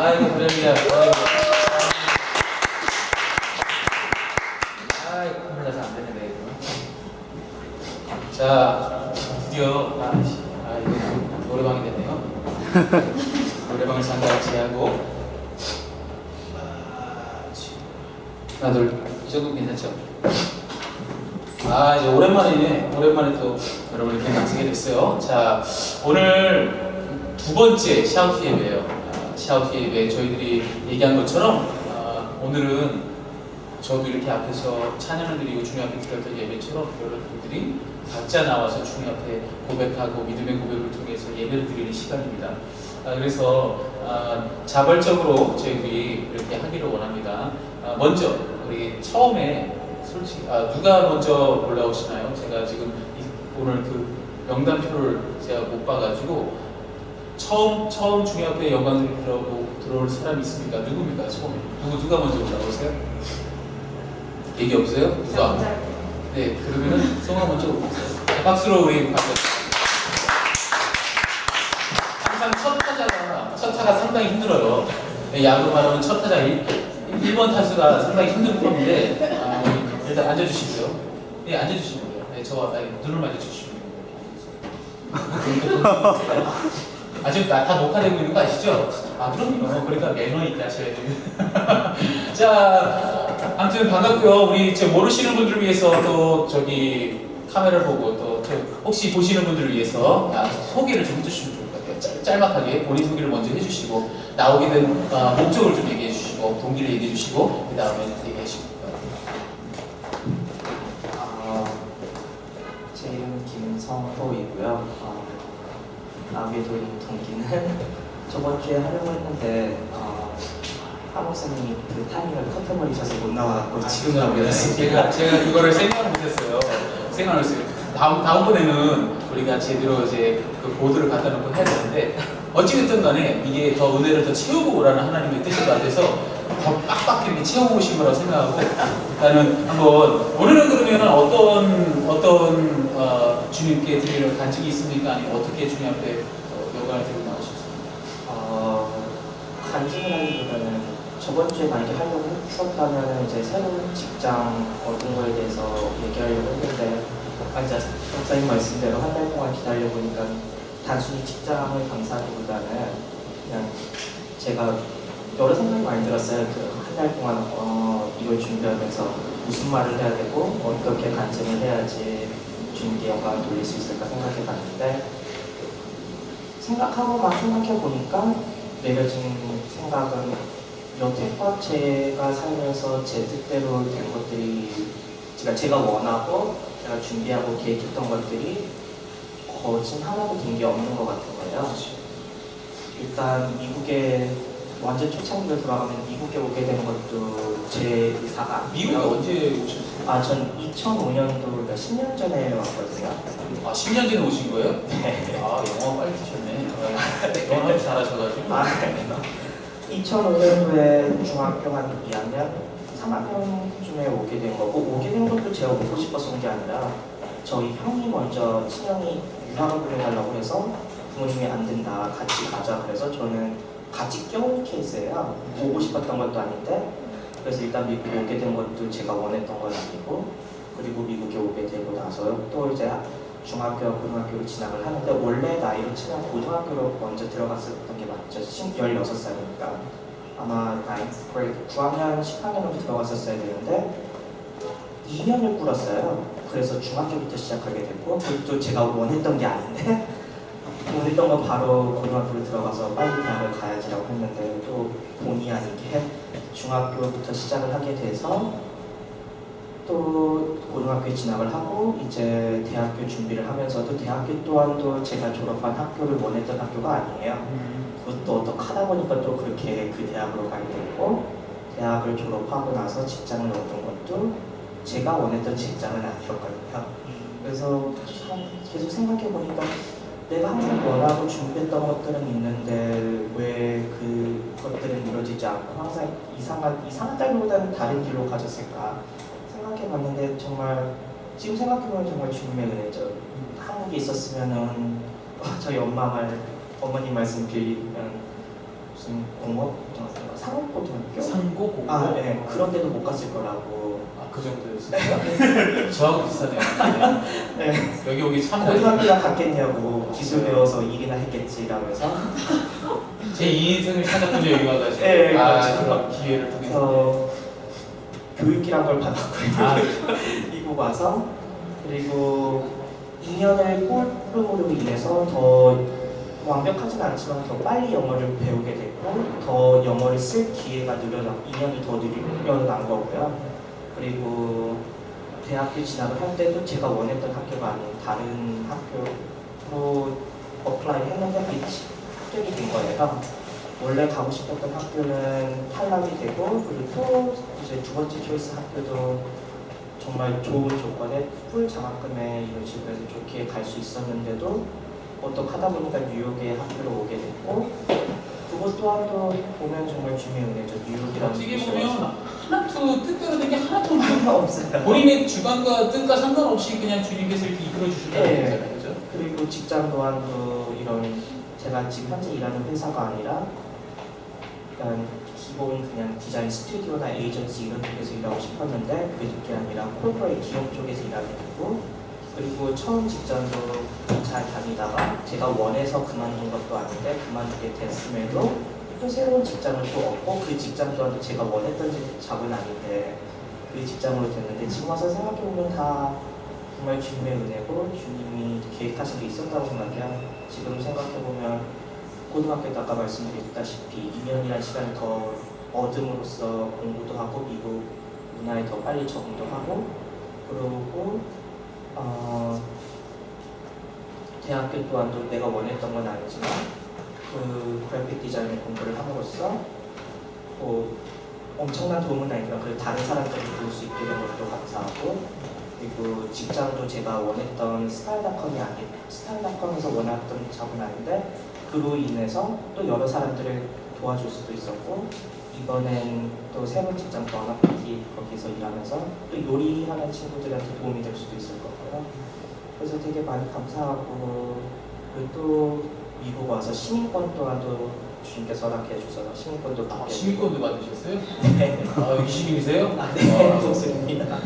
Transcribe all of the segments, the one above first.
아이고, 그럽니다. 아이고, 혼자서 안 되네, 이거. 자, 드디어, 이거 노래방이 됐네요. 노래방을 잠깐 제하고. 하나, 둘, 이 정도 괜찮죠? 이제 오랜만에 또 여러분 이렇게 만나게 됐어요. 자, 오늘 두 번째 샤우트 예배예요. 샤우트 예배 저희들이 얘기한 것처럼 오늘은 저도 이렇게 앞에서 찬양을 드리고 주님 앞에 드렸던 예배처럼 여러분들이 각자 나와서 주님 앞에 고백하고 믿음의 고백을 통해서 예배를 드리는 시간입니다. 그래서 자발적으로 저희들이 이렇게 하기를 원합니다. 먼저 우리 처음에 솔직히 누가 먼저 올라오시나요? 제가 지금 오늘 그 명단표를 제가 못 봐가지고 처음 주님 앞에 영광을 들어올 사람이 있습니까? 누굽니까? 처음에 누가 먼저 올라오세요? 얘기 없어요? 누가? 네, 그러면은 성화 먼저 오세요. 박수로 우리 박수. 항상 첫 타가 상당히 힘들어요. 야구 말하면 첫 타자 1번 타수가 상당히 힘든 편인데 일단 앉아주시고요. 네, 앉아주시고요. 네, 저와 눈을 맞아주시면 됩니다. 지금 다 녹화되고 있는 거 아시죠? 그럼요. 그러니까 매너 있게 하셔야죠. 자, 아무튼 반갑고요. 우리 모르시는 분들을 위해서 또 저기 카메라를 보고 또 혹시 보시는 분들을 위해서 소개를 좀 해주시면 좋을 것 같아요. 짤막하게 본인 소개를 먼저 해주시고 나오게 된 목적을 좀 얘기해 주시고 동기를 얘기해 주시고 그 다음에 얘기해 주시고. 제 이름은 김성호이고요. 나오게 된 동기는 저번 주에 하려고 했는데 한 목사님이 그 타이밍을 컷해버리셔서 못 나와갖고 지금 나오게 됐습니다. 제가 이거를 생각을 못했어요. 다음번에는 우리가 제대로 이제 그 보드를 갖다 놓고 해야 되는데 어찌됐든 간에 이게 더 은혜를 더 채우고 오라는 하나님의 뜻인 것 같아서 더 빡빡 이렇게 채우고 오신 거라고 생각하고 일단은 한번 오늘은 그러면 어떤 주님께 드리는 간증이 있습니까? 아니면 어떻게 주님 앞에 영광을 들고 나오셨습니까? 간증이라기보다는 저번 주에 만약에 하려고 했었다면 이제 새로운 직장 얻은 거에 대해서 얘기하려고 했는데 이제 목사님 말씀대로 한 달 동안 기다려 보니까 단순히 직장을 감사하기보다는 그냥 제가 여러 생각이 많이 들었어요. 그 한 달 동안 이걸 준비하면서 무슨 말을 해야 되고 어떻게 간증을 해야지 주님께 영광을 돌릴 수 있을까 생각해 봤는데 생각해 보니까 내려진 생각은 여태껏 제가 살면서 제 뜻대로 된 것들이 제가 원하고 제가 준비하고 계획했던 것들이 거진 하나도 된 게 없는 것 같은 거예요. 일단 미국에 완전 초창기로 돌아가면 미국에 오게 된 것도 제 의사가 미국에 언제 오셨어요? 전 2005년도 그러니까 10년 전에 왔거든요. 10년 전에 오신 거예요? 네. 영어 빨리 드셨네. 영어 잘하셔가지고. 2005년도에 중학교 한 2학년, 3학년쯤에 오게 된 거고 오게 된 것도 제가 오고 싶어서 온 게 아니라 저희 형이 먼저 친형이 유학을 보내달라고 해서 부모님이 안 된다 같이 가자 그래서 저는 같이 껴온 케이스예요. 보고 싶었던 것도 아닌데 그래서 일단 미국에 오게 된 것도 제가 원했던 건 아니고 그리고 미국에 오게 되고 나서 또 이제 중학교, 고등학교로 진학을 하는데 원래 나이로 치면 고등학교로 먼저 들어갔었던 게 맞죠. 16살이니까 아마 9학년, 10학년으로 들어갔었어야 되는데 2년을 꿇었어요. 그래서 중학교부터 시작하게 됐고 그것도 제가 원했던 게 아닌데 원했던 건 바로 고등학교로 들어가서 빨리 대학을 가야지라고 했는데 또 본의 아니게 중학교부터 시작을 하게 돼서 또 고등학교에 진학을 하고 이제 대학교 준비를 하면서도 대학교 또한 또 제가 졸업한 학교를 원했던 학교가 아니에요. 그것도 어떻게 하다 보니까 또 그렇게 그 대학으로 가게 됐고 대학을 졸업하고 나서 직장을 얻은 것도 제가 원했던 직장은 아니었거든요. 그래서 계속 생각해 보니까 내가 항상 원하고 준비했던 것들은 있는데 왜 그것들은 이루어지지 않고 항상 이상하다기보다는 다른 길로 가졌을까 생각해봤는데 정말 지금 생각해보면 정말 주님의 은혜죠. 한국에 있었으면은 저희 어머님 말씀 빌리면 무슨 공업고등학교, 상업고등학교? 상고 아, 네. 그런 데도 못 갔을 거라고. 그 정도였어요. 저하고 비슷하네요. 네. 네. 여기 오기 참 고등학교나 갔겠냐고 기술 배워서 일이나 했겠지라면서 제 2인생을 찾았군요. 여기 와가지고. 네, 아, 그렇죠. 그런 기회를 통해서. 그래서 교육이란 걸 받았고요. 아, 미국 와서 그리고 2년을 꼴등으로 인해서 더 완벽하진 않지만 더 빨리 영어를 배우게 됐고 더 영어를 쓸 기회가 늘어나고 2년이 더 늘어난 거고요. 그리고 대학교 진학을 할 때도 제가 원했던 학교가 아닌 다른 학교로 어플라이 했는데 그게 합격이 된 거예요. 원래 가고 싶었던 학교는 탈락이 되고 그리고 또 이제 두 번째 초이스 학교도 정말 좋은 조건에 풀 장학금에 이런 식으로 해서 좋게 갈 수 있었는데도 어떻게 하다 보니까 뉴욕에 학교를 오게 됐고 그것 또한도 보면 정말 주님의 은혜죠. 뉴욕이라는 어떻게 곳에 보면 와서. 하나도 뜻대로 된 게 하나도 없는 하나 없어요. 본인의 주관과 뜻과 상관없이 그냥 주님께서 이렇게 이끌어 주신다는 네. 거잖아요. 그죠? 그리고 직장 또한도 이런 제가 지금 현재 일하는 회사가 아니라 약간 기본 그냥 디자인 스튜디오나 에이전시 이런 쪽에서 일하고 싶었는데 그게 아니라 콜포레이트 기업 쪽에서 일하게 됐고 그리고 처음 직장도 잘 다니다가 제가 원해서 그만둔 것도 아닌데 그만두게 됐음에도 또 새로운 직장을 또 얻고 그 직장 또한 제가 원했던 잡은 아닌데 그 직장으로 됐는데 지금 와서 생각해보면 다 정말 주님의 은혜고 주님이 계획하신 게 있었다고 생각해요. 지금 생각해보면 고등학교 때 아까 말씀드렸다시피 2년이라는 시간을 더 얻음으로써 공부도 하고 미국 문화에 더 빨리 적응도 하고 그러고 대학교 또한도 내가 원했던 건 아니지만 그 그래픽 디자인의 공부를 함으로써 뭐 엄청난 도움은 아니지만 그래도 다른 사람들을 볼 수 있게 된 것도 감사하고 그리고 직장도 제가 원했던 스타일닷컴에서 원했던 잡은 아닌데 그로 인해서 또 여러 사람들을 도와줄 수도 있었고 이번엔 또 새로운 직장 버너파티 거기서 일하면서 또 요리하는 친구들한테 도움이 될 수도 있을 거고요. 그래서 되게 많이 감사하고 그리고 또 미국 와서 시민권 또한도 주님께서 허락해 주셔서 시민권도 받게 시민권도 받으셨어요? 네. 아, 20인이세요? 아, 네. 좋습니다.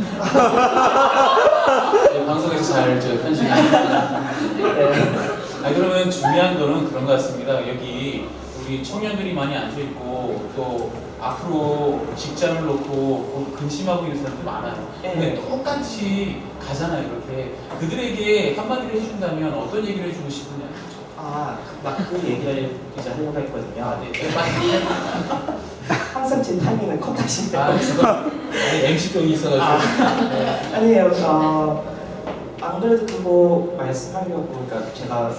네, 방송에서 잘 편집합니다. 네. 아, 그러면 중요한 거는 그런 것 같습니다. 여기 우리 청년들이 많이 앉아있고 또 앞으로 직장을 놓고 근심하고 있는 사람들 많아요. 근데 똑같이 가잖아요. 이렇게 그들에게 한마디를 해준다면 어떤 얘기를 해주고 싶으냐? 그 얘기를 이제 하려고 했거든요. 아, 네. 빨리. 항상 제 타이밍을 컷하시네요. MC병이 있어가지고. 네. 아니에요. 안 그래도 그거 말씀하려고, 그러니까 제가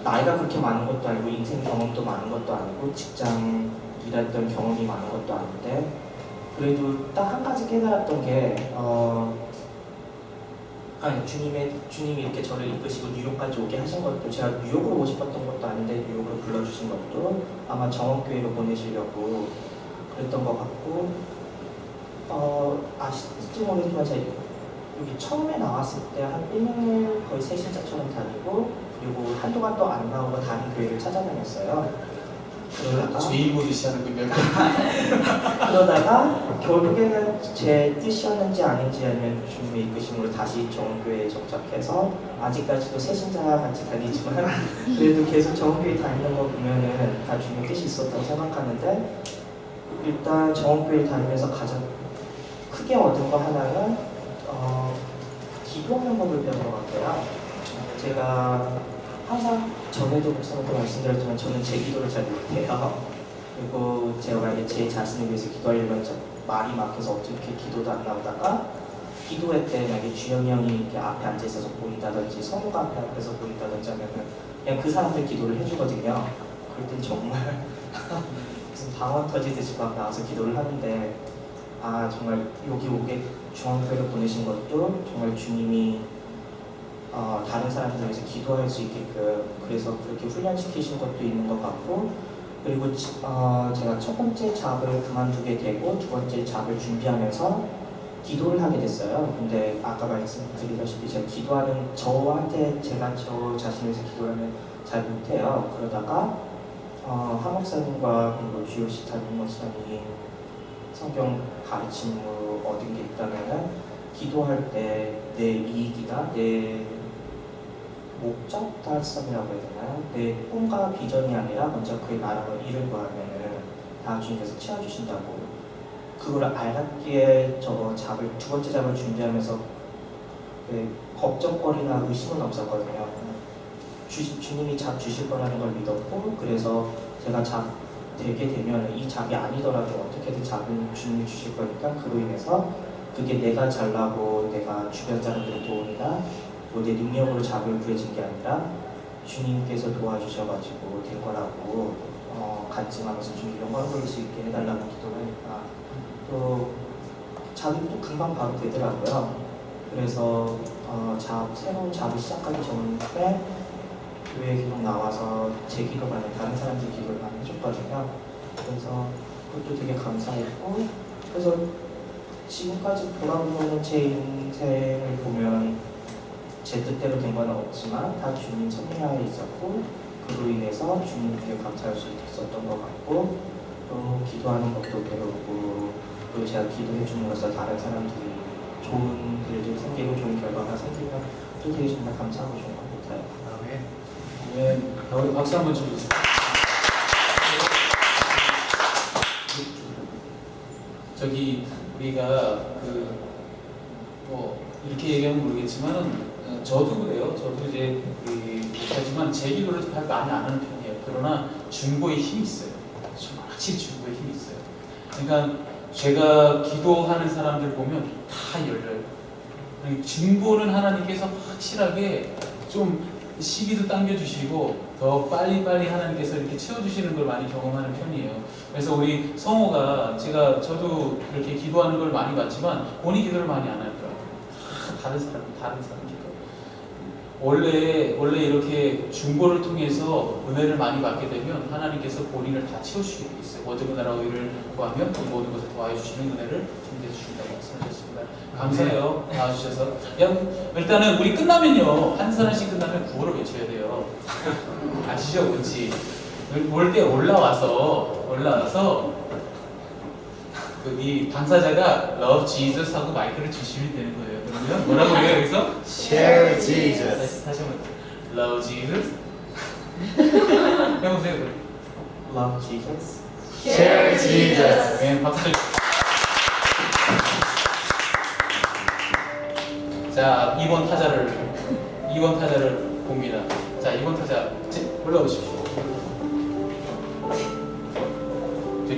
나이가 그렇게 많은 것도 아니고 인생 경험도 많은 것도 아니고 직장 일했던 경험이 많은 것도 아닌데 그래도 딱 한 가지 깨달았던 게 주님이 이렇게 저를 이끄시고 뉴욕까지 오게 하신 것도 제가 뉴욕으로 오고 싶었던 것도 아닌데 뉴욕으로 불러주신 것도 아마 정원교회로 보내시려고 그랬던 것 같고 아실지 모르겠지만 제가 여기 처음에 나왔을 때 한 1년을 거의 새신자처럼 다니고 그리고 한동안 또 안 나오고 다른 교회를 찾아다녔어요. 그러다가 죄인 보듯이 하는군요. 그러다가 결국에는 제 뜻이었는지 아닌지 아니면 주님의 이끄심으로 다시 정교회에 정착해서 아직까지도 새신자 같이 다니지만 그래도 계속 정교회 다니는 거 보면은 다 주님의 뜻이 있었다고 생각하는데 일단 정교회 다니면서 가장 크게 얻은 거 하나는 기도하는 법을 배운 것 같아요. 제가 항상 전에도 목사님도 말씀드렸지만 저는 제 기도를 잘 못해요. 그리고 제가 만약에 제 자신을 위해서 기도하려면 말이 막혀서 어떻게 기도도 안 나오다가 기도회 때 만약에 주영이 형이 이렇게 앞에 앉아 있어서 보인다든지 성우가 앞에서 보인다든지 하면은 그냥 그 사람들 기도를 해주거든요. 그럴 땐 정말 무슨 방언 터지듯이 막 나와서 기도를 하는데 정말 여기 오게 중앙교회를 보내신 것도 정말 주님이 다른 사람들을 위해서 기도할 수 있게끔 그래서 그렇게 훈련시키신 것도 있는 것 같고 그리고 제가 첫 번째 잡을 그만두게 되고 두 번째 잡을 준비하면서 기도를 하게 됐어요. 근데 아까 말씀드리다시피 제가 기도하는 저한테 제가 저 자신을 위해서 기도하면 잘 못해요. 그러다가 하 목사님과 그리고 GOC 담임 목사님 성경 가르침으로 얻은 게 있다면은 기도할 때 내 이익이나 내 목적 달성이라고 해야 되나요? 내 꿈과 비전이 아니라 먼저 그의 나라로 일을 구하면은 다 주님께서 채워주신다고. 그걸 알았기에 두 번째 잡을 준비하면서 걱정거리나 의심은 없었거든요. 주님이 잡 주실 거라는 걸 믿었고, 그래서 제가 잡 되게 되면 이 잡이 아니더라도 어떻게든 잡은 주님이 주실 거니까 그로 인해서 그게 내가 잘나고 내가 주변 사람들의 도움이나 뭐 내 능력으로 잡을 구해진 게 아니라 주님께서 도와주셔가지고 된 거라고 간증하면서 주님 영광 돌릴 수 있게 해달라고 기도를 하니까 또 잡이 또 금방 바로 되더라고요. 그래서 새로운 잡을 시작하기 전에 교회 기록 나와서 제 기도가 아니라 다른 사람들 기도를 많이 해줬거든요. 그래서 그것도 되게 감사했고, 그래서 지금까지 돌아보면 제 인생을 보면 제 뜻대로 된 건 없지만 다 주님 섭리하에 있었고, 그로 인해서 주님께 감사할 수 있었던 것 같고, 또 기도하는 것도 배우고, 또 제가 기도해 줌으로써 다른 사람들이 좋은 일들이 생기고 좋은 결과가 생기면 또 되게 정말 감사하고 좋은 것 같아요. 네, 우리 박수 한번 주세요. 저기 우리가 뭐 이렇게 얘기하면 모르겠지만은 저도 그래요. 저도 이제 하지만 제 기도를 잘 많이 안 하는 편이에요. 그러나 중보에 힘이 있어요. 확실히 중보에 힘이 있어요. 그러니까 제가 기도하는 사람들 보면 다 열려요. 중보는 하나님께서 확실하게 좀 시기도 당겨주시고 더 빨리빨리 하나님께서 이렇게 채워주시는 걸 많이 경험하는 편이에요. 그래서 우리 성호가 저도 이렇게 기도하는 걸 많이 봤지만 본인 기도를 많이 안 하더라고요. 다른 사람 기도. 원래 이렇게 중보를 통해서 은혜를 많이 받게 되면 하나님께서 본인을 다 채우시게 돼 있어요. 모든 나라 의를 구하면 이 모든 것을 더하여 주시는 은혜를 준비해 주신다고 말씀하셨습니다. 감사해요. 나와주셔서. 일단은 우리 끝나면요, 한 사람씩 끝나면 구호를 외쳐야 돼요. 아시죠? 뭔지. 올 때 올라와서 이 당사자가 Love Jesus 하고 마이크를 주시면 되는 거예요. 그러면 뭐라고 해요 여기서? Share Jesus. 다시 한번 Love Jesus. 해보세요. Love Jesus. Share Jesus. 네, 박수 좀. 자, 2번 타자를 봅니다. 자, 2번 타자 올라오십시오.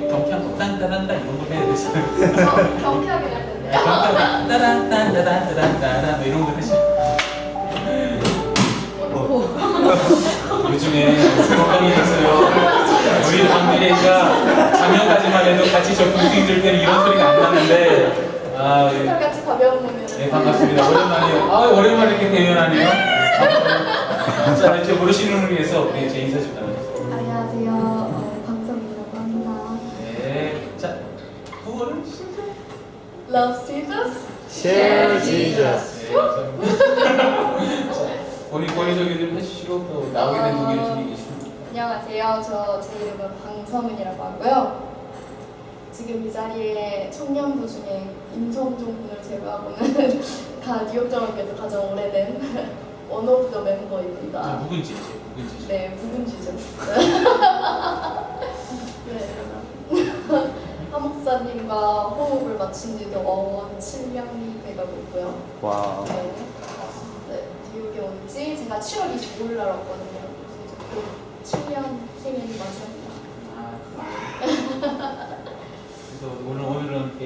경쾌한 거 딴따란따 이런 거 해야 되잖아요. 경쾌하게 할 텐데. 경쾌한 따란딴따란따란따란 이런 거 하시죠. 요즘에 건강이 됐어요. 우리 박미래가 작년까지만 해도 같이 저 빙빙 들 때는 이런 소리가 안 나는데 같이 가벼운 몸에. 네, 반갑습니다. 오랜만이에요. 오랜만에 이렇게 대면하네요. 자, 이제 모르시는 분을 위해서 우리 제 인사 좀 나눠주세요. 안녕하세요. 박성이라고 합니다. 네, 자, 구호를 Love Jesus. Share Jesus. 네, 감사합니다. 자, 본인 소개 좀 해주시고 또 나오게 된 동기를 좀 얘기해 주시면. 안녕하세요. 제 이름은 방성은이라고 하고요. 지금 이 자리에 청년부 중에 임성종 군을 제외하고는 다 뉴욕정원께서 가장 오래된 원 오브 더 멤버입니다. 누군지. 네, 묵은지죠. 네. 하 목사님과 호흡을 맞춘 지도 어원 7년이 돼가고 있고요. 와우. 네. 네, 뉴욕에 온 지 제가 7월 25일 날 왔거든요. 그래서 이제 곧 7년 생일이 맞습니다. 그래서 오늘은 이렇게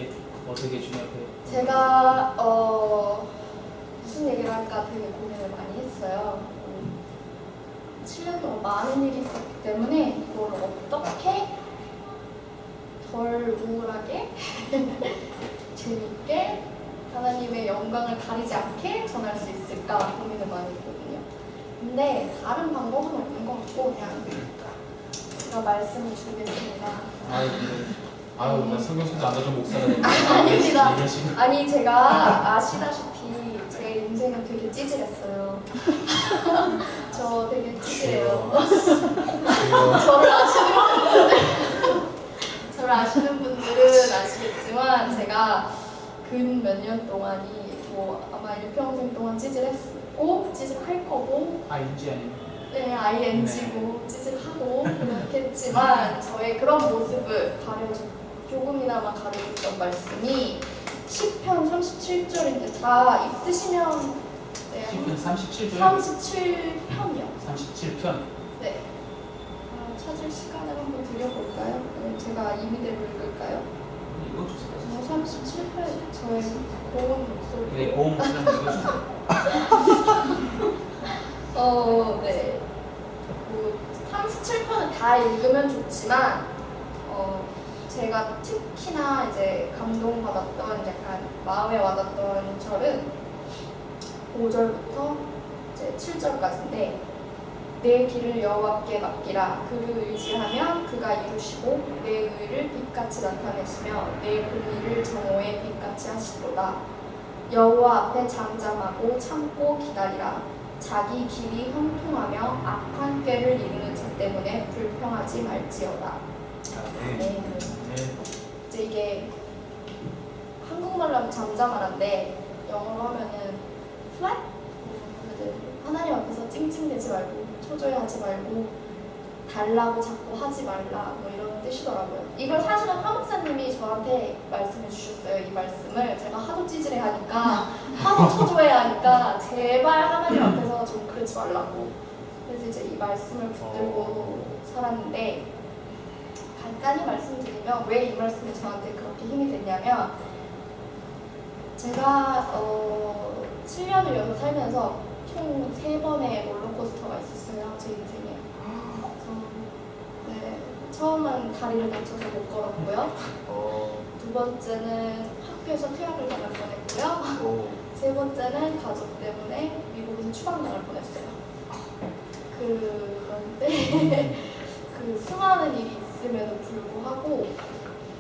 어떻게 준비하세요? 제가 무슨 얘기를 할까 되게 고민을 많이 했어요. 7년 동안 많은 일이 있었기 때문에 이걸 어떻게 덜 우울하게 재밌게 하나님의 영광을 가리지 않게 전할 수 있을까 고민을 많이 했거든요. 근데 다른 방법은 없는 것 같고 그냥 제가 말씀을 드리겠습니다. 아유, 나 성경책도 안 가져온 목사가 됐네. 아닙니다. 이런 식으로. 아니 제가 아시다시피 제 인생은 되게 찌질했어요. 저 되게 찌질해요. 저를 아시는 분들은 아시겠지만 제가 근 몇 년 동안이 뭐 아마 일평생 동안 찌질했고 찌질할 거고 ING 아니면 네, ING고 찌질하고 그렇겠지만 저의 그런 모습을 조금이나마 가려줬던 말씀이 시편 37절인데 다 있으시면 네, 10편 37절 37편이요. 37편 네. 찾을 시간을 한번 드려볼까요? 네, 제가 임의대로 읽을까요? 읽어주세요. 37편 저의 고운 목소리. 네, 고음 목소리 한번 읽어주세요. 네. 뭐 37편은 다 읽으면 좋지만 제가 특히나 이제 감동받았던 약간 마음에 와닿던 절은 5절부터 이제 7절까지인데 내 길을 여호와께 맡기라. 그를 의지하면 그가 이루시고 내 의를 빛같이 나타내시며 내 공의를 정오의 빛같이 하시도다. 여호와 앞에 잠잠하고 참고 기다리라. 자기 길이 형통하며 악한 꾀를 이루는 자 때문에 불평하지 말지어다. 네. 이제 이게 한국말로 하면 잠잠하란데 영어로 하면은 flat? 하나님 앞에서 찡찡대지 말고 초조해하지 말고 달라고 자꾸 하지 말라 뭐 이런 뜻이더라고요. 이걸 사실은 화목사님이 저한테 말씀해 주셨어요. 이 말씀을 제가 하도 찌질해하니까 하도 초조해하니까 제발 하나님 앞에서 좀 그러지 말라고. 그래서 이제 이 말씀을 붙들고 살았는데 간단히 말씀드리면 왜 이 말씀이 저한테 그렇게 힘이 됐냐면 제가 7년을 여기서 살면서 총 3번의 롤러코스터가 있었어요. 제 인생에. 네, 처음은 다리를 다쳐서 못 걸었고요. 두 번째는 학교에서 퇴학을 당할 뻔했고요. 세 번째는 가족 때문에 미국에서 추방당할 뻔했어요. 그런데 그 수많은 일이 있음에도 불구하고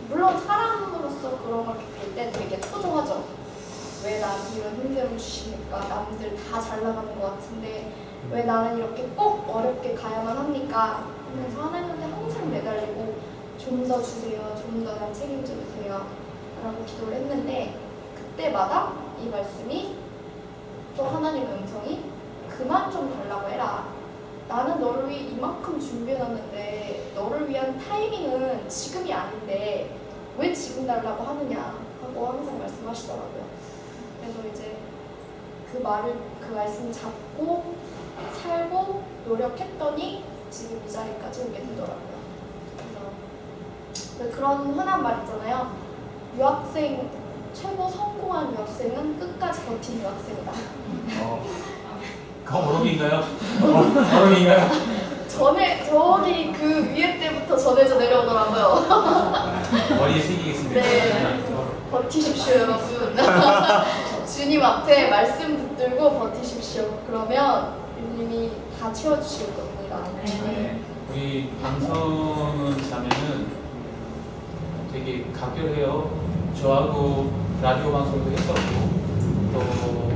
물론 사람으로서 그런 걸 겪을 때 되게 초조하죠. 왜 나한테 이런 힘듦을 주십니까? 남들 다 잘 나가는 것 같은데 왜 나는 이렇게 꼭 어렵게 가야만 합니까? 하면서 하나님한테 항상 매달리고 좀 더 주세요. 좀 더 날 책임져 주세요. 라고 기도를 했는데 그때마다 이 말씀이 또 하나님의 음성이 그만 좀 달라고 해라. 나는 너를 위해 이만큼 준비해놨는데 너를 위한 타이밍은 지금이 아닌데 왜 지금 달라고 하느냐 하고 항상 말씀하시더라고요. 그래서 이제 그 말씀을 잡고 살고 노력했더니 지금 이 자리까지 오게 되더라고요. 그래서 그런 흔한 말 있잖아요. 유학생 최고 성공한 유학생은 끝까지 버틴 유학생이다. 그거 어록인가요? 어록인가요? 저기 그 위에 때부터 전해져 내려오더라고요. 머리에 새기겠습니다. 네, 버티십시오 여러분. 주님 앞에 말씀 붙들고 버티십시오. 그러면 주님이 다 채워주실 겁니다. 네. 우리 방성은 자매는 되게 각별해요. 저하고 라디오 방송도 했었고 또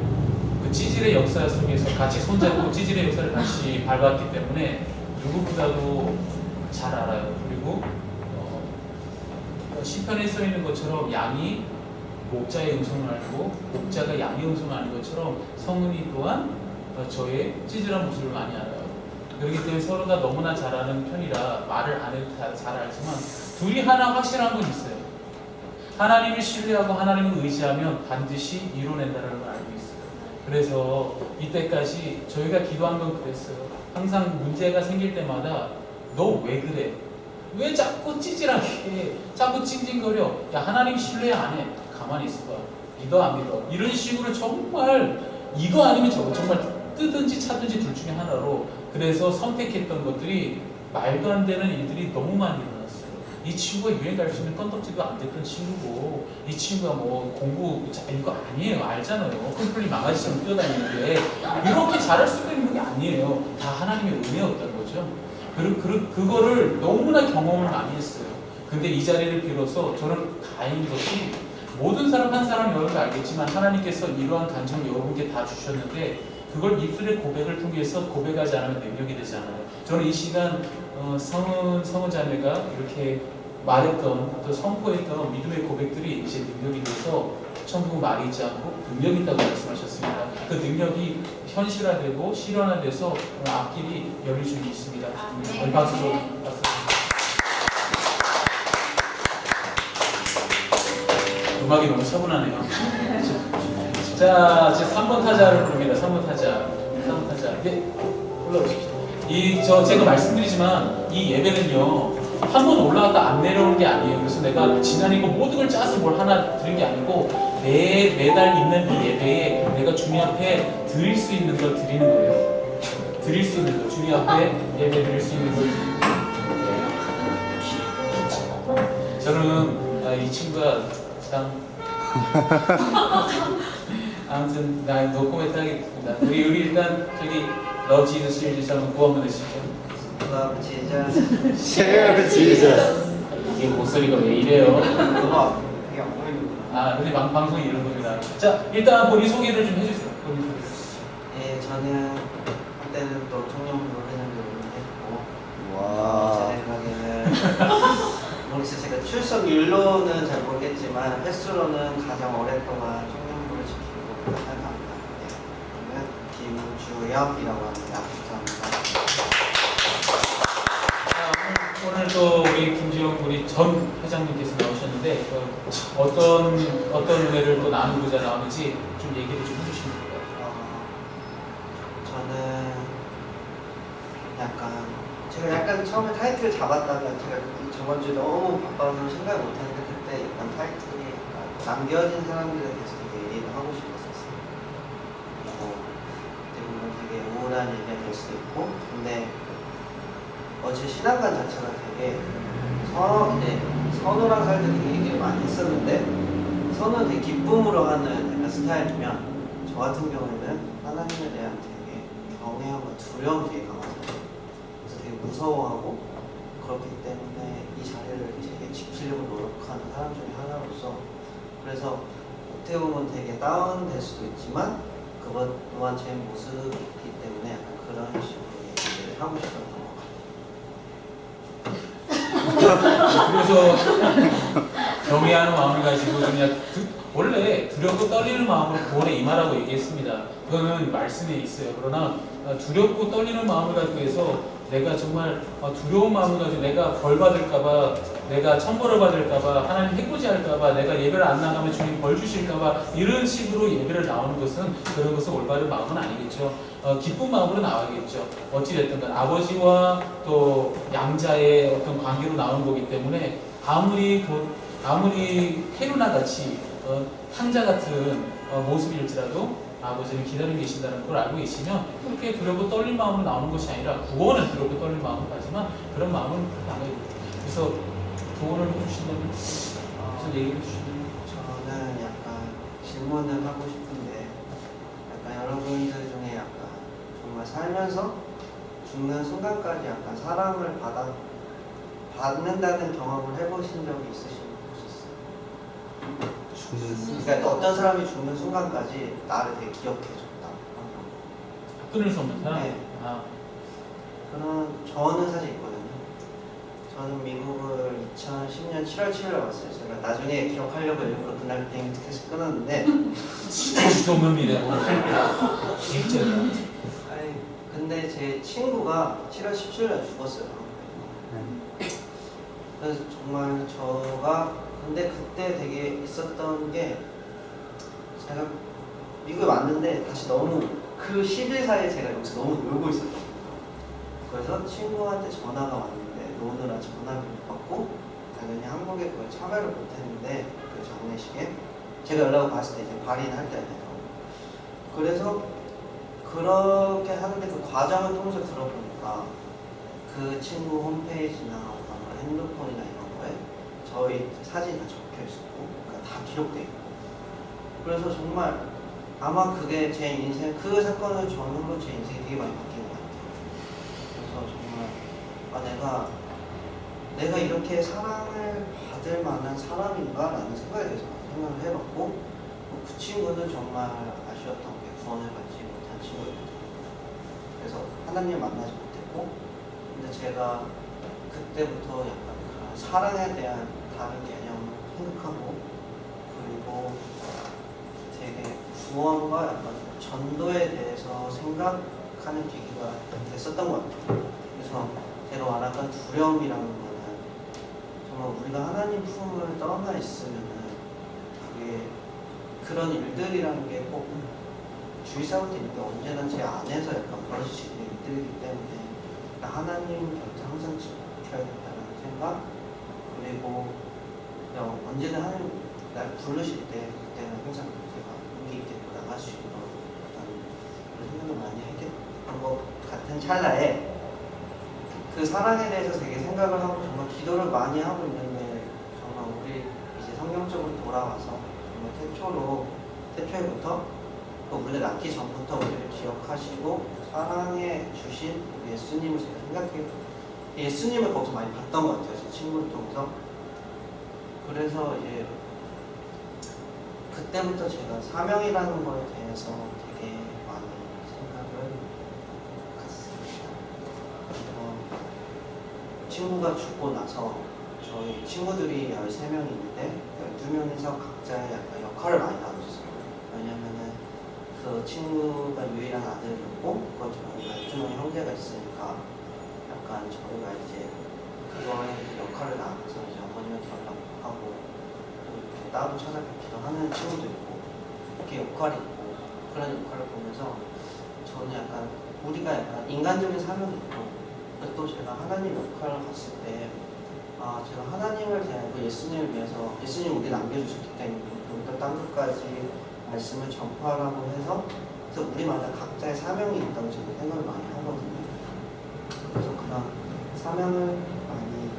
그 찌질의 역사 속에서 같이 손잡고 찌질의 역사를 같이 밟았기 때문에 누구보다도 잘 알아요. 그리고 시편에 써 있는 것처럼 양이 목자의 음성을 알고 목자가 양의 음성을 아는 것처럼 성은이 또한 저의 찌질한 모습을 많이 알아요. 그렇기 때문에 서로가 너무나 잘 아는 편이라 말을 안 해도 다 잘 알지만 둘이 하나 확실한 건 있어요. 하나님을 신뢰하고 하나님을 의지하면 반드시 이뤄낸다는 걸 알고 있어요. 그래서 이때까지 저희가 기도한 건 그랬어요. 항상 문제가 생길 때마다 너 왜 그래? 왜 자꾸 찌질하게 해? 자꾸 찡찡거려? 야 하나님 신뢰 안 해? 가만히 있어봐. 믿어 안 믿어? 이런 식으로 정말 이거 아니면 저거 정말 뜨든지 차든지 둘 중에 하나로 그래서 선택했던 것들이 말도 안 되는 일들이 너무 많이 일어났어요. 이 친구가 유행 갈 수 있는 건덕지도 안 됐던 친구고 이 친구가 뭐 공부 이거 아니에요. 알잖아요. 컴플리 망아지처럼 뛰어다니는데 이렇게 잘할 수 있는 게 아니에요. 다 하나님의 은혜였던 거죠. 그거를 너무나 경험을 많이 했어요. 근데 이 자리를 빌어서 저는 다행인 것이 모든 사람 한 사람 여러분도 알겠지만 하나님께서 이러한 간증을 여러분께 다 주셨는데 그걸 입술의 고백을 통해서 고백하지 않으면 능력이 되지 않아요. 저는 이 시간 성은 자매가 이렇게 말했던 또 선포했던 믿음의 고백들이 이제 능력이 돼서 천국 말이 있지 않고 능력이 있다고 말씀하셨습니다. 그 능력이 현실화되고 실현화돼서 앞길이 열릴 수 있습니다. 우리 박수 좀. 박수. 음악이 너무 차분하네요. 자, 이제 3번 타자를 부릅니다. 3번 타자. 3번 타자. 네, 올라오십시오. 제가 말씀드리지만 이 예배는요, 한 번 올라갔다 안 내려오는 게 아니에요. 그래서 내가 지난해 거 모든 걸 짜서 뭘 하나 드린 게 아니고 매달 있는 이 예배에 내가 주님 앞에 드릴 수 있는 걸 드리는 거예요. 드릴 수 있는 거. 주님 앞에 예배 드릴 수 있는 걸 드리는 거예요. 저는 이 친구가 참 아무튼 나 노코멘트 하겠습니다. 우리 일단 저기 Love Jesus, Share Jesus 한번 구호 한번 해주시죠. Love Jesus. Share Jesus. 이게 목소리가 왜 이래요? 음악 되게 안 보이는구나. 아, 근데 방송이 이런 겁니다. 자, 일단 본인 소개를 좀 해주세요. 본인 소개. 예, 저는 한때는 또 청년부를 회장도 했고 와. 제 생각에는 모르겠어요. 제가 출석률로는 잘 모르겠지만 횟수로는 가장 오랫동안 청년부를 지키고 생각합니다. 네, 저는 김주엽이라고 합니다. 감사합니다. 오늘 또 우리 김지영 우리 전 회장님께서 나오셨는데 어떤 은혜를 또 나누고자 나오는지 좀 얘기를 좀 해주시면 돼요. 저는 제가 약간 처음에 타이틀을 잡았다가 제가 저번 주에 너무 바빠서 생각을 못했는데 그때 약간 타이틀이 남겨진 사람들에 대해서 되게 얘기를 하고 싶었었어요. 그리고 어떻게 보면 되게 우울한 얘기가 될 수도 있고, 근데 어제 신앙관 자체가 되게 선우랑 살 때 되게 얘기를 많이 했었는데 선우는 되게 기쁨으로 하는 약간 스타일이면 저 같은 경우에는 하나님에 대한 되게 경외함과 두려움이 되게 강하거든요. 그래서 되게 무서워하고 그렇기 때문에 이 자리를 되게 지키려고 노력하는 사람 중에 하나로서 그래서 어떻게 보면 되게 다운될 수도 있지만 그것 또한 제 모습이기 때문에 약간 그런 식으로 얘기를 하고 싶었던 것 같아요. 그래서 경외하는 마음을 가지고 그냥 원래 두렵고 떨리는 마음으로 구원에 임하라고 얘기했습니다. 그거는 말씀에 있어요. 그러나 두렵고 떨리는 마음을 가지고 해서 내가 정말 두려운 마음을 가지고 내가 벌 받을까봐, 내가 천벌을 받을까봐, 하나님 해코지할까봐, 내가 예배를 안 나가면 주님 벌 주실까봐 이런 식으로 예배를 나오는 것은 그런 것은 올바른 마음은 아니겠죠. 기쁜 마음으로 나와야겠죠. 어찌됐든 간 아버지와 또 양자의 어떤 관계로 나오는 거기 때문에 아무리 페루나 같이 탕자 같은 모습일지라도 아버지는 기다리고 계신다는 걸 알고 계시면 그렇게 두렵고 떨린 마음으로 나오는 것이 아니라 구원은 두렵고 떨린 마음을 가지만 그런 마음은 그렇게 안 해요. 그래서 조언을 해주신다면 무슨 얘기를 해주신다면 저는 약간 질문을 하고 싶은데 약간 여러분들 중에 약간 정말 살면서 죽는 순간까지 약간 사랑을 받는다는 경험을 해보신 적이 있으신가요? 그러니까 어떤 사람이 죽는 순간까지 나를 되게 기억해줬다. 끊을 수 없는 사람? 네. 저는 사실 있거든요. 저는 미국을 2010년 7월 7일에 왔어요. 제가 나중에 기억하려고 일부러 그날 비행기 티켓을 끊었는데 진짜 주저 없는 미래 진짜 아니, 근데 제 친구가 7월 17일에 죽었어요. 그래서 정말 근데 그때 되게 있었던 게 제가 미국에 왔는데 다시 너무 그 10일 사이에 제가 여기서 너무 놀고 있었거든요. 그래서 친구한테 전화가 왔는데 노느라 전화를 못 받고 당연히 한국에 그걸 참여를 못했는데 그 장례식에 제가 연락을 받았을 때 이제 발인할 때예요. 그래서 그렇게 하는데 그 과정을 통해서 들어보니까 그 친구 홈페이지나 핸드폰이나 이런 거에 저희 사진이 다 적혀 있었고 그러니까 다 기록돼 있고 그래서 정말 아마 그게 제 인생 그 사건을 전후로 제 인생이 되게 많이 바뀐 것 같아요. 그래서 정말 내가 이렇게 사랑을 받을 만한 사람인가 라는 생각에 대해서 생각을 해봤고 그 친구는 정말 아쉬웠던 게 구원을 받지 못한 친구였고 하나님 만나지 못했고, 근데 제가 그때부터 약간 그런 사랑에 대한 다른 개념을 생각하고, 그리고 되게 구원과 약간 전도에 대해서 생각하는 계기가 됐었던 것 같아요. 그래서 제가 말한 두려움이라는 거는 정말 우리가 하나님 품을 떠나 있으면은 그게 그런 일들이라는 게 꼭 주위 사람들 있는데 언제나 제 안에서 약간 벌어지는 일들이기 때문에 하나님 곁에 항상 지켜야겠다는 생각, 그리고 그냥 언제나 하나님 날 부르실 때 그때는 항상 제가 용기 있게 나갈 수 있도록 그런 생각을 많이 했던 것 같은 찰나에 그 사랑에 대해서 되게 생각을 하고 정말 기도를 많이 하고 있는데, 정말 우리 이제 성경적으로 돌아와서 정말 태초에부터 또 우리가 낳기 전부터 우리를 기억하시고 사랑해 주신 우리 예수님을 제가 생각해, 예수님을 거기서 많이 봤던 것 같아요. 제 친구를 통해서. 그래서 이제 그때부터 제가 사명이라는 거에 대해서 되게 많이 생각을 갔습니다. 친구가 죽고 나서 저희 친구들이 13명이 있는데 12명이서 각자의 약간 역할을 많이 나눠줬어요. 왜냐면은 그 친구가 유일한 아들이었고, 그건 저희가 12명의 형제가 있으니까 약간 저희가 이제 그거의 역할을 나눠서 이제 어머님한테 연락하고 또 이렇게 따로 찾아뵙기도 하는 친구도 있고, 이렇게 역할이 있고, 그런 역할을 보면서 저는 약간 우리가 약간 인간적인 사명이 있고, 또 제가 하나님 역할을 갔을 때 제가 하나님을 대한 그 예수님을 위해서 예수님 우리 남겨주셨기 때문에 우리가 땅 끝까지 말씀을 전파하라고 해서, 그래서 우리마다 각자의 사명이 있다고 저는 생각을 많이 하거든요. 그래서 그런 사명을 많이,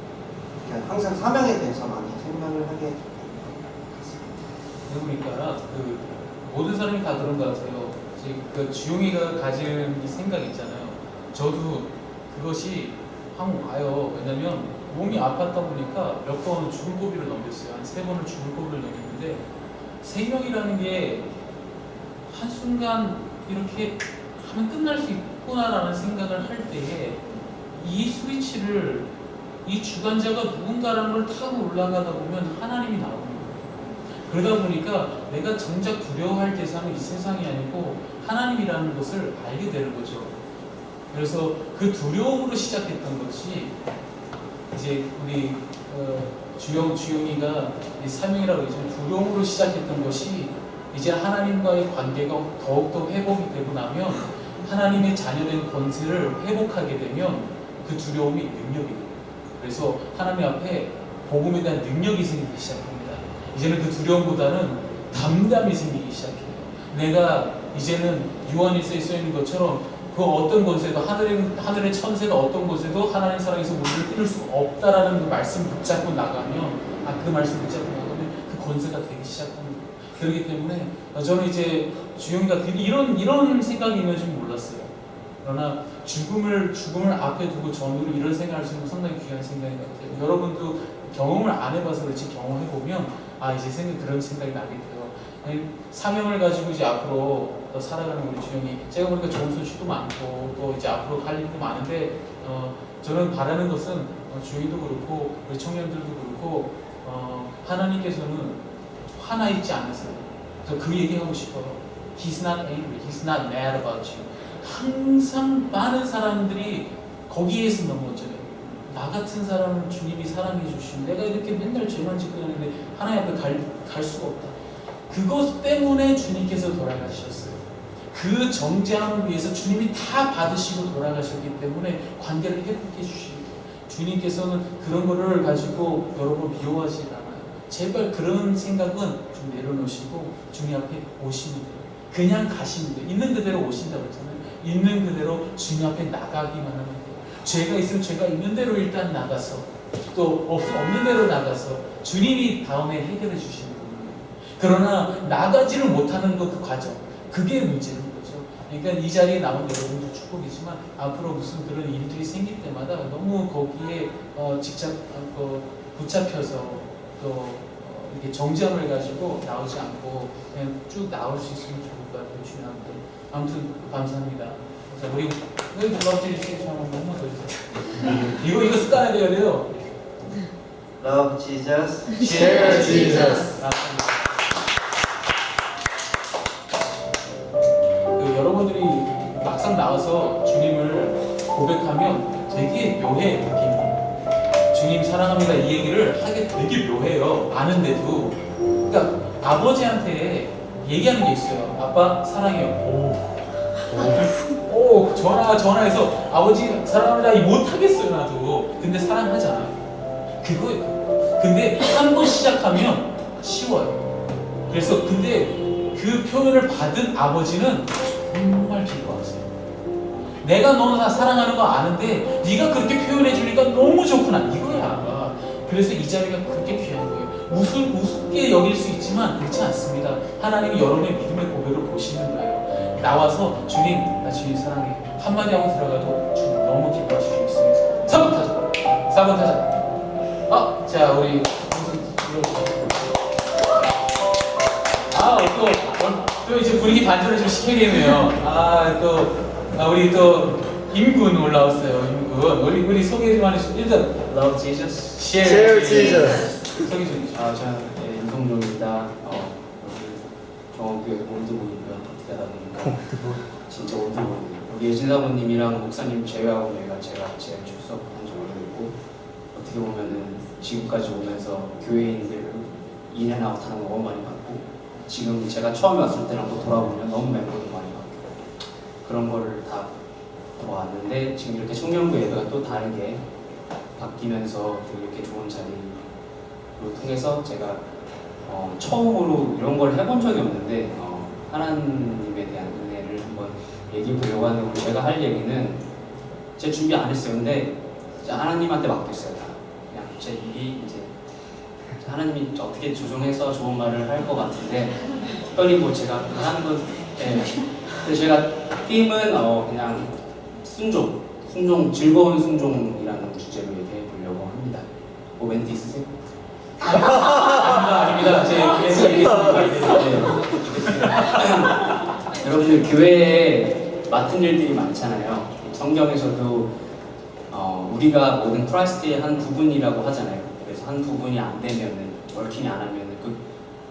그러니까 항상 사명에 대해서 많이 생각을 하게 되는 것 같습니다. 그러니까 그 모든 사람이 다 그런 것 같아요. 지금 그 주용이가 가진 이 생각 있잖아요. 저도 그것이 확 와요. 왜냐면 몸이 아팠다 보니까 몇 번 죽을 고비를 넘겼어요. 한 3번을 죽을 고비를 넘겼는데, 생명이라는 게 한순간 이렇게 하면 끝날 수 있구나라는 생각을 할 때에 이 스위치를, 이 주관자가 누군가라는 걸 타고 올라가다 보면 하나님이 나오는 거예요. 그러다 보니까 내가 정작 두려워할 대상은 이 세상이 아니고 하나님이라는 것을 알게 되는 거죠. 그래서 그 두려움으로 시작했던 것이 이제 우리 주영이가 이 사명이라고 했지만 두려움으로 시작했던 것이 이제 하나님과의 관계가 더욱더 회복이 되고 나면 하나님의 자녀된 권세를 회복하게 되면 그 두려움이 능력이 돼요. 그래서 하나님 앞에 복음에 대한 능력이 생기기 시작합니다. 이제는 그 두려움보다는 담담이 생기기 시작해요. 내가 이제는 요한일서에 써 있는 것처럼 그 어떤 곳에도 하늘의 천세가 어떤 곳에도 하나님 사랑에서 우리를 끊을 수 없다라는 그 말씀 붙잡고 나가면 그 말씀 붙잡고 나가면 그 권세가 되기 시작합니다. 그렇기 때문에 저는 이제 주영이가 이런 생각이 있는 줄 몰랐어요. 그러나 죽음을 앞에 두고 전으로 이런 생각할 수 있는 상당히 귀한 생각인 것 같아요. 여러분도 경험을 안 해봐서 그렇지 경험해 보면 이제 그런 생각이 나게 돼요. 사명을 가지고 이제 앞으로 살아가는 우리 주영이, 제가 보니까 좋은 소식도 많고 또 이제 앞으로 갈 일도 많은데 저는 바라는 것은 주영이도 그렇고 우리 청년들도 그렇고 하나님께서는 화나 있지 않으세요. 그래서 그 얘기하고 싶어요. He's not angry, He's not mad about you. 항상 많은 사람들이 거기에서 넘어져요. 나 같은 사람은 주님이 사랑해 주시고 내가 이렇게 맨날 죄만 짓고 있는데 하나님 앞에 갈 수가 없다. 그것 때문에 주님께서 돌아가셨어요. 그 정죄함을 위해서 주님이 다 받으시고 돌아가셨기 때문에 관계를 회복해 주십니다. 주님께서는 그런 거를 가지고 여러분 미워하지 않아요. 제발 그런 생각은 좀 내려놓으시고 주님 앞에 오시면 돼요. 그냥 가시면 돼요. 있는 그대로 오신다고 했잖아요. 있는 그대로 주님 앞에 나가기만 하면 돼요. 죄가 있으면 죄가 있는 대로 일단 나가서 또 없는 대로 나가서 주님이 다음에 해결해 주시는 거예요. 그러나 나가지를 못하는 그 과정, 그게 문제인 거죠. 그러니까 이 자리에 나온 여러분도 축복이지만 앞으로 무슨 그런 일들이 생길 때마다 너무 거기에 붙잡혀서 또 이렇게 정죄함을 가지고 나오지 않고 그냥 쭉 나올 수 있으면 좋을 것 같아요. 주님한테. 아무튼 감사합니다. 자, 우리 러브지리 시작 한번 더 해주세요. 이거 습관화돼야 돼요. Love Jesus. Share Jesus. 여러분들이 막상 나와서 주님을 고백하면 되게 묘해 느낌이. 주님 사랑합니다 이 얘기를 하기 되게 묘해요. 아는데도. 그러니까 아버지한테 얘기하는 게 있어요. 아빠 사랑해요. 오 전화해서 아버지 사랑합니다 이 못하겠어요 나도. 근데 사랑하잖아. 그거 근데 한 번 시작하면 쉬워요. 그래서 근데 그 표현을 받은 아버지는 정말 기뻐하세요. 내가 너는 다 사랑하는 거 아는데 네가 그렇게 표현해 주니까 너무 좋구나 이거야. 그래서 이 자리가 그렇게 귀한 거예요. 우습게 여길 수 있지만 그렇지 않습니다. 하나님이 여러분의 믿음의 고백을 보시는 거예요. 나와서 주님 나 주님 사랑해 한마디 하고 들어가도 주님 너무 기뻐하실 수 있습니다. 4번 타자. 자 우리 무슨 또 이제 분위기 반전을 좀 시켜야겠네요. 우리 또 임군 올라왔어요. 임군 우리 소개 좀 해주시죠. 일단 Love Jesus. Share Jesus. 소개 좀 해주시죠. 저는 임성종입니다. 여기 정원교회 올드보이고요. 어떻게 하다 보니까 진짜 올드보이. 우리 예진사모님이랑 목사님 제외하고 제가 제일 출석한 지 오래됐고 어떻게 보면은 지금까지 오면서 교회인들 인앤아웃하는 거 너무 많이 봤고 지금 제가 처음에 왔을 때랑 또 돌아보면 너무 멤버도 많이 바뀌고 그런 거를 다 보았는데 지금 이렇게 청년부 예배가 또 다르게 바뀌면서 되게 이렇게 좋은 자리를 통해서 제가 처음으로 이런 걸 해본 적이 없는데 하나님에 대한 은혜를 한번 얘기해 보려고 하는데 제가 할 얘기는 제가 준비 안 했어요. 근데 하나님한테 맡겼어요. 다. 그냥 제 일이 이제 하나님이 어떻게 조정해서 좋은 말을 할 것 같은데 특별히 뭐 제가 하는 건 그래서 제가 팀은 그냥 순종, 즐거운 순종이라는 주제로 얘기해 보려고 합니다. 뭐 멘트 있으세요? 아닙니다. 그래서 얘기했습니다. 여러분들 교회에 맡은 일들이 많잖아요. 성경에서도 우리가 모든 크라이스트의 한 부분이라고 하잖아요. 그래서 한 부분이 안 되면은 월킹이 안 하면은 그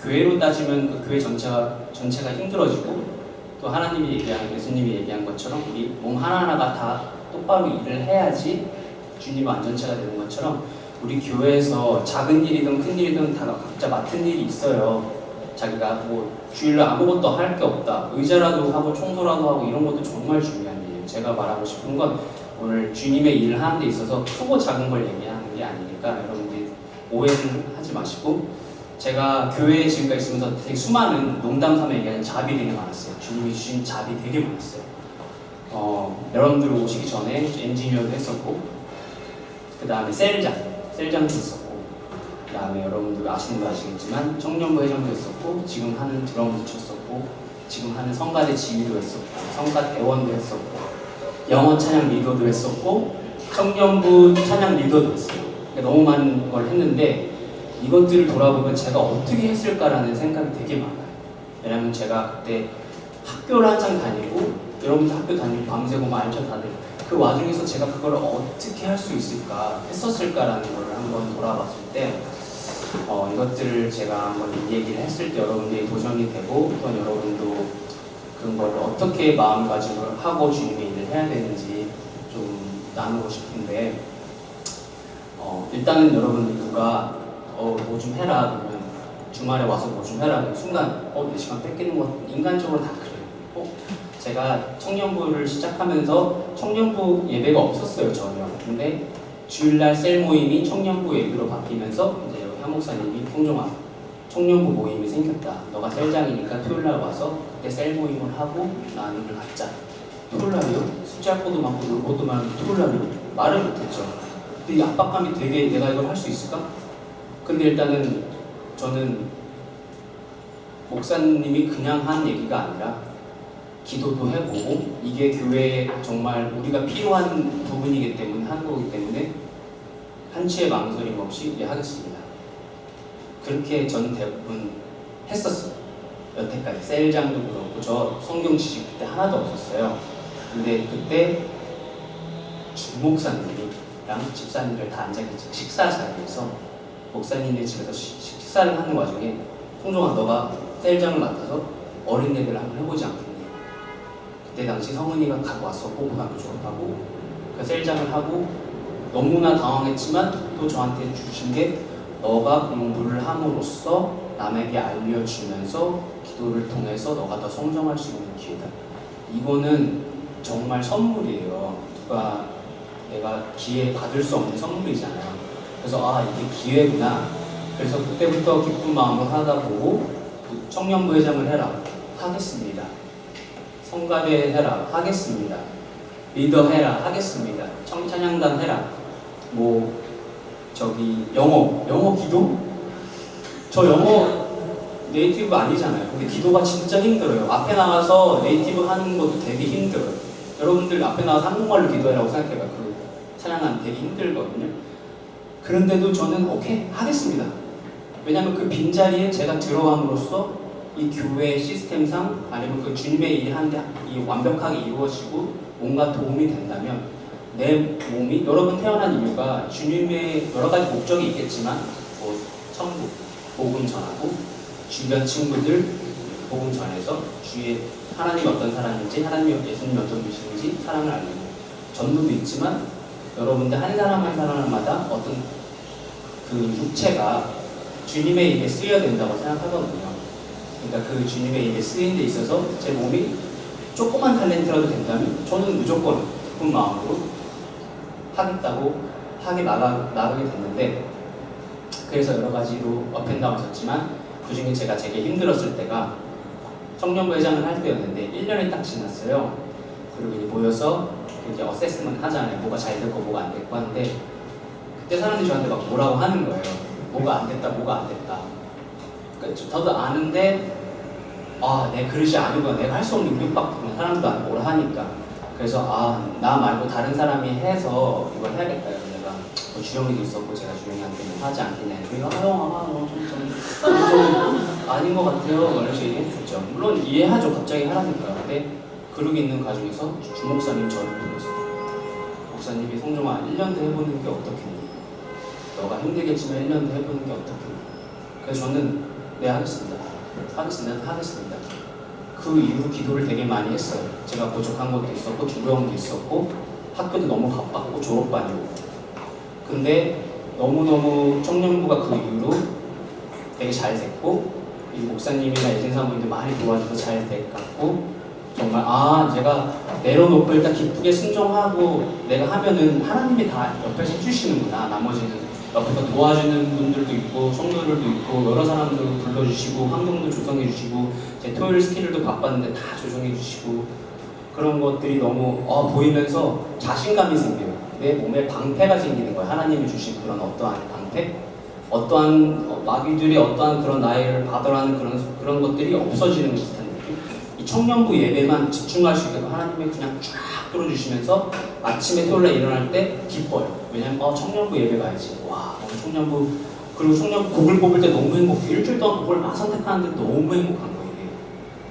교회로 따지면 그 교회 전체가 힘들어지고 또 하나님이 얘기한 예수님이 얘기한 것처럼 우리 몸 하나하나가 다 똑바로 일을 해야지 주님 완전체가 되는 것처럼 우리 교회에서 작은 일이든 큰 일이든 다 각자 맡은 일이 있어요. 자기가 뭐 주일날 아무것도 할 게 없다. 의자라도 하고 청소라도 하고 이런 것도 정말 중요한 일이에요. 제가 말하고 싶은 건 오늘 주님의 일을 하는 데 있어서 크고 작은 걸 얘기하는 게 아니니까 여러분들이 오해는 하지 마시고 제가 교회에 지금까지 있으면서 되게 수많은 농담 삼아 얘기하는 자비들이 많았어요. 주님이 주신 자비 되게 많았어요. 여러분들 오시기 전에 엔지니어도 했었고 그 다음에 셀장도 했었고 그 다음에 여러분들 아시는 거 아시겠지만 청년부 회장도 했었고 지금 하는 드럼도 쳤었고 지금 하는 성가대 지휘도 했었고 성가 대원도 했었고 영어 찬양 리더도 했었고 청년부 찬양 리더도 했어요. 너무 많은 걸 했는데 이것들을 돌아보면 제가 어떻게 했을까라는 생각이 되게 많아요. 왜냐면 제가 그때 학교를 한창 다니고 여러분들 학교 다니고 밤새고 말초 다니고 그 와중에서 제가 그걸 어떻게 할 수 있을까 했었을까라는 걸 한번 돌아봤을 때 이것들을 제가 한번 얘기를 했을 때 여러분들이 도전이 되고 또 여러분도 그런 걸 어떻게 마음가짐을 하고 주님의 일을 해야 되는지 좀 나누고 싶은데 일단은 여러분들 누가 뭐 좀 해라 그러면 주말에 와서 뭐 좀 해라 그러면 순간 내 시간 뺏기는 것 인간적으로 다 그래요. 제가 청년부를 시작하면서 청년부 예배가 없었어요 전혀. 근데 주일날 셀 모임이 청년부 예배로 바뀌면서 이제 여기 한 목사님이 통종아 청년부 모임이 생겼다. 너가 셀장이니까 토요일날 와서 그때 셀 모임을 하고 나눔을 갖자. 토요일날이요? 숙제할 것도 많고 놀 것도 많은데 토요일날이요? 말을 못했죠. 근데 이 압박감이 되게 내가 이걸 할 수 있을까? 근데 일단은 저는 목사님이 그냥 한 얘기가 아니라 기도도 해보고 이게 교회에 정말 우리가 필요한 부분이기 때문에 하는 거기 때문에 한치의 망설임 없이 하겠습니다. 그렇게 전 대부분 했었어요. 여태까지 셀장도 그렇고 저 성경 지식 그때 하나도 없었어요. 근데 그때 주목사님이랑 집사님들 다 앉아계신 식사 자리에서 목사님네 집에서 식사를 하는 와중에 송종아 너가 셀장을 맡아서 어린애들 한번 해보지 않겠니? 그때 당시 성은이가 각 왔었고 고등학교 졸업하고 그 셀장을 하고 너무나 당황했지만 또 저한테 주신 게 너가 공부를 함으로써 남에게 알려주면서 기도를 통해서 너가 더 성장할 수 있는 기회다. 이거는 정말 선물이에요. 누가 내가 기회 받을 수 없는 선물이잖아요. 그래서 아 이게 기회구나. 그래서 그때부터 기쁜 마음으로 하다 보고 청년부 회장을 해라 하겠습니다. 성가대 해라 하겠습니다. 리더 해라 하겠습니다. 청찬양단 해라. 뭐 저기 영어 기도? 저 영어 네이티브 아니잖아요. 근데 기도가 진짜 힘들어요. 앞에 나가서 네이티브 하는 것도 되게 힘들어요. 여러분들 앞에 나가서 한국말로 기도해라고 생각해봐. 그 찬양은 되게 힘들거든요. 그런데도 저는 오케이 하겠습니다. 왜냐하면 그 빈자리에 제가 들어감으로써 이 교회 시스템상 아니면 그 주님의 일이 한데 완벽하게 이루어지고 뭔가 도움이 된다면 내 몸이 여러분 태어난 이유가 주님의 여러 가지 목적이 있겠지만 뭐 천국 복음 전하고 주변 친구들 복음 전해서 주의 하나님이 어떤 사람인지 하나님이 예수님이 어떤 분이신지 사랑을 알리고 전도도 있지만 여러분들 한 사람 한 사람마다 어떤 그 육체가 주님의 일에 쓰여야 된다고 생각하거든요. 그러니까 그 주님의 일에 쓰인 데 있어서 제 몸이 조그만 탤런트라도 된다면 저는 무조건 기쁜 마음으로 하겠다고 나가게 됐는데 그래서 여러 가지로 업앤다운 있었지만 그 중에 제가 되게 힘들었을 때가 청년부 회장을 할 때였는데 1년이 딱 지났어요. 그리고 이제 모여서 이제 어세스먼트 하잖아요. 뭐가 잘 됐고 뭐가 안 됐고 하는데 그때 사람들이 저한테 막 뭐라고 하는 거예요. 뭐가 안 됐다 뭐가 안 됐다. 그러니까 저도 아는데 내 그릇이 아니구나. 내가 할 수 없는 능력밖에 없는 사람도 아니고 뭐라 하니까 그래서 나 말고 다른 사람이 해서 이걸 해야겠다. 그래서 내가 뭐 주영이도 있었고 제가 주영이한테는 하지 않겠냐. 주영이가 좀 아닌 것 같아요. 그래서 얘기했었죠. 물론 이해하죠. 갑자기 하라니까. 근데 그러고 있는 과정에서 주목사님 저를 불렀어요. 목사님이 성종아 1년 더 해보는 게 어떻겠니? 너가 힘들겠지만 1년 더 해보는 게 어떻겠니? 그래서 저는 네 하겠습니다. 그 이후로 기도를 되게 많이 했어요. 제가 부족한 것도 있었고 두려움도 있었고 학교도 너무 바빴고 졸업반이고 근데 너무너무 청년부가 그 이후로 되게 잘 됐고 이 목사님이나 예진사모님들 많이 도와줘서 잘 됐고 정말 제가 내려놓고 일단 기쁘게 순종하고 내가 하면은 하나님이 다 옆에서 해주시는구나. 나머지는 옆에서 도와주는 분들도 있고 성도들도 있고 여러 사람들을 불러주시고 환경도 조성해주시고 제 토요일 스케줄도 바빴는데 다 조정해주시고 그런 것들이 너무 보이면서 자신감이 생겨요. 내 몸에 방패가 생기는 거예요. 하나님이 주신 그런 어떠한 방패, 어떠한 마귀들이 어떠한 그런 나를 받으라는 그런 것들이 없어지는 듯한 느낌. 이 청년부 예배만 집중할 수 있게 하나님이 그냥 쫙 끌어주시면서 아침에 토요일날 일어날 때 기뻐요. 왜냐면 청년부 예배 가야지. 와 오늘 청년부 그리고 청년부 곡을 뽑을 때 너무 행복해. 일주일 동안 곡을 막 선택하는데 너무 행복한 거예요. 이게.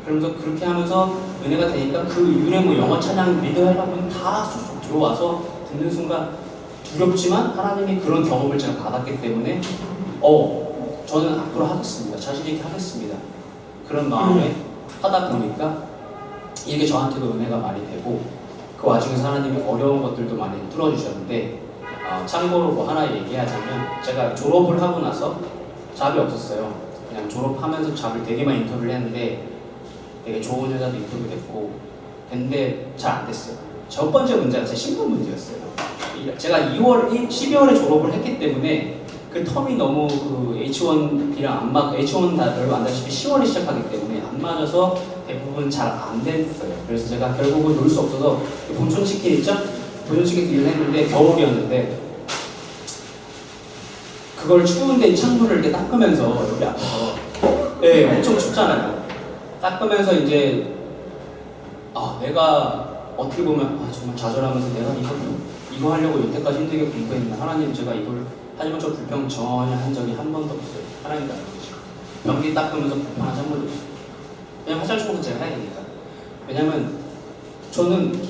그러면서 그렇게 하면서 은혜가 되니까 그 이후에 뭐 영어 찬양 리더 여러분 다 쏙쏙 들어와서 듣는 순간 두렵지만 하나님이 그런 경험을 제가 받았기 때문에 저는 앞으로 하겠습니다. 자신 있게 하겠습니다. 그런 마음에 하다 보니까 이게 저한테도 은혜가 많이 되고 그 와중에서 하나님이 어려운 것들도 많이 뚫어주셨는데 참고로 뭐 하나 얘기하자면 제가 졸업을 하고 나서 잡이 없었어요. 그냥 졸업하면서 잡을 되게 많이 인터뷰를 했는데 되게 좋은 여자도 인터뷰됐고 근데 잘 안 됐어요. 첫 번째 문제가 제 신분 문제였어요. 제가 12월에 졸업을 했기 때문에 그 텀이 너무 그 H1B랑 안 맞고 H1 다 별로 안 다시피 10월에 시작하기 때문에 안 맞아서 대부분 잘 안 됐어요. 그래서 제가 결국은 놀 수 없어서 본촌치킨 있죠? 본촌치킨 일을 했는데 겨울이었는데 그걸 추운데 창문을 이렇게 닦으면서 여기 앞에서 엄청 춥잖아요. 닦으면서 이제 내가 어떻게 보면 정말 좌절하면서 내가 이거 하려고 여태까지 힘들게 공부했나 하나님 제가 이걸 하지만 저 불평 전혀 한 적이 한 번도 없어요. 하나님도 알고 계시고 변기 닦으면서 불평한 한 번도 없어요. 그냥 화장실 청소 제가 해야 되니까. 왜냐면 저는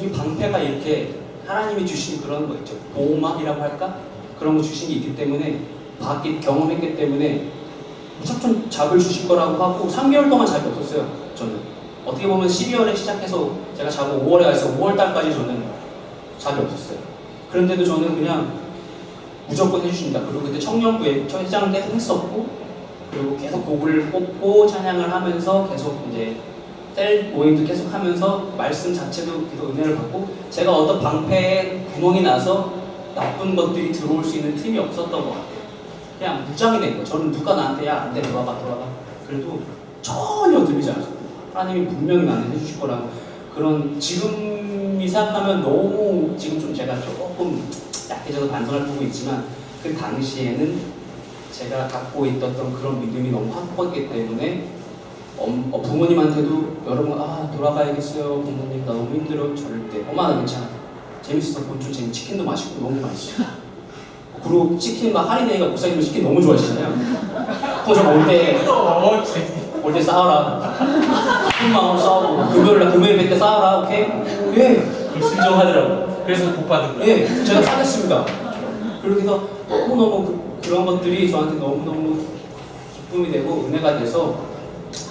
이 방패가 이렇게 하나님이 주신 그런 거 있죠. 보호막이라고 할까? 그런 거 주신 게 있기 때문에 봤기 경험했기 때문에 무조건 잡을 주실 거라고 하고 3개월 동안 잡이 없었어요. 저는 어떻게 보면 12월에 시작해서 제가 잡고 5월에 가서 5월 달까지 저는 잡이 없었어요. 그런데도 저는 그냥 무조건 해주신다. 그리고 그때 청년부에 회장을 계속 했었고, 그리고 계속 곡을 뽑고 찬양을 하면서 계속 이제 셀 모임도 계속 하면서 말씀 자체도 계속 은혜를 받고, 제가 어떤 방패에 구멍이 나서 나쁜 것들이 들어올 수 있는 틈이 없었던 것 같아요. 그냥 무장이 된 거예요. 저는 누가 나한테 야 안 돼 돌아가 그래도 전혀 들리지 않았어요. 하나님이 분명히 나는 해주실 거라고. 그런 지금이 생각하면 너무 지금 좀 제가 조금 약해져서 반성할 부분이 있지만, 그 당시에는 제가 갖고 있었던 그런 믿음이 너무 확고했기 때문에 부모님한테도 여러분 돌아가야겠어요 부모님 나 너무 힘들어. 절대 엄마 나 괜찮아 재밌어 본주 재밌 치킨도 맛있고 너무 맛있어. 그리고 치킨 막 할인되니까 목사님도 치킨 너무 좋아하시잖아요. 그럼 올 때 싸워라. 큰 마음으로 싸우고 금요일 뵐 때 싸워라. 오케이? 예. 순종하더라고. 그래서 복 받은 거예요. 예. 제가 사겠습니다. 그렇게 해서 너무너무 그런 것들이 저한테 너무너무 기쁨이 되고 은혜가 돼서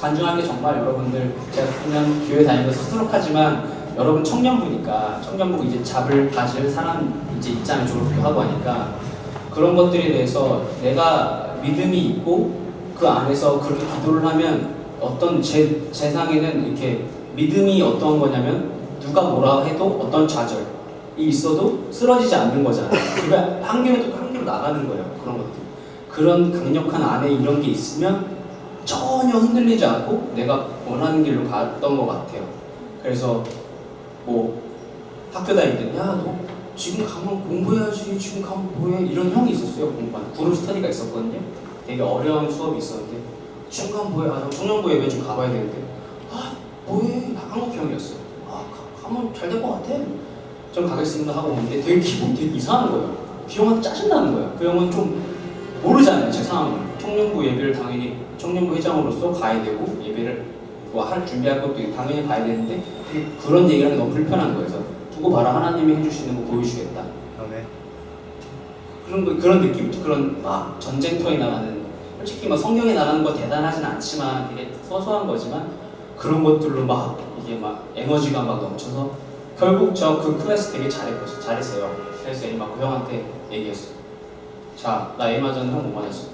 간증하는 게 정말 여러분들 제가 그냥 교회 다니면서 수두룩하지만 여러분 청년부니까 청년부 이제 잡을 가질 사람 이제 있잖아요. 졸업하고 하니까 그런 것들에 대해서 내가 믿음이 있고 그 안에서 그렇게 기도를 하면 어떤 제 세상에는 이렇게 믿음이 어떤 거냐면 누가 뭐라 해도 어떤 좌절이 있어도 쓰러지지 않는 거잖아요. 그러니까 한 개로 나가는 거예요. 그런 것들. 그런 강력한 안에 이런 게 있으면 전혀 흔들리지 않고 내가 원하는 길로 갔던 것 같아요. 그래서 뭐 학교 다닐 때 야 너 지금 가면 공부해야지 지금 가면 뭐해 이런 형이 있었어요. 공부하는 그룹 스터디가 있었거든요. 되게 어려운 수업이 있었는데 지금 가면 뭐해? 나 청년부 예배 좀 가봐야 되는데 뭐해? 한국 형이었어요. 가면 잘 될 것 같아. 좀 가겠습니다 하고 오는데 되게 기분 되게 이상한 거예요. 그 형한테 짜증나는 거예요. 그 형은 좀 모르잖아요 제 상황을. 청년부 예배를 당연히 청년부 회장으로서 가야 되고 예배를 할 준비할 것도 당연히 가야 되는데 그런 얘기를 하는 게 너무 불편한 거예요. 그래서 두고 봐라 하나님이 해주시는 거 보여주겠다. 그런 느낌, 그런 막 전쟁터에 나가는 솔직히 막 성경에 나가는 거 대단하진 않지만 되게 소소한 거지만 그런 것들로 막 이게 막 에너지가 막 넘쳐서 결국 저 그 클래스 되게 잘했어요. 그래서 막 그 형한테 얘기했어. 자, 나 A 맞았는데 형 못 맞았어.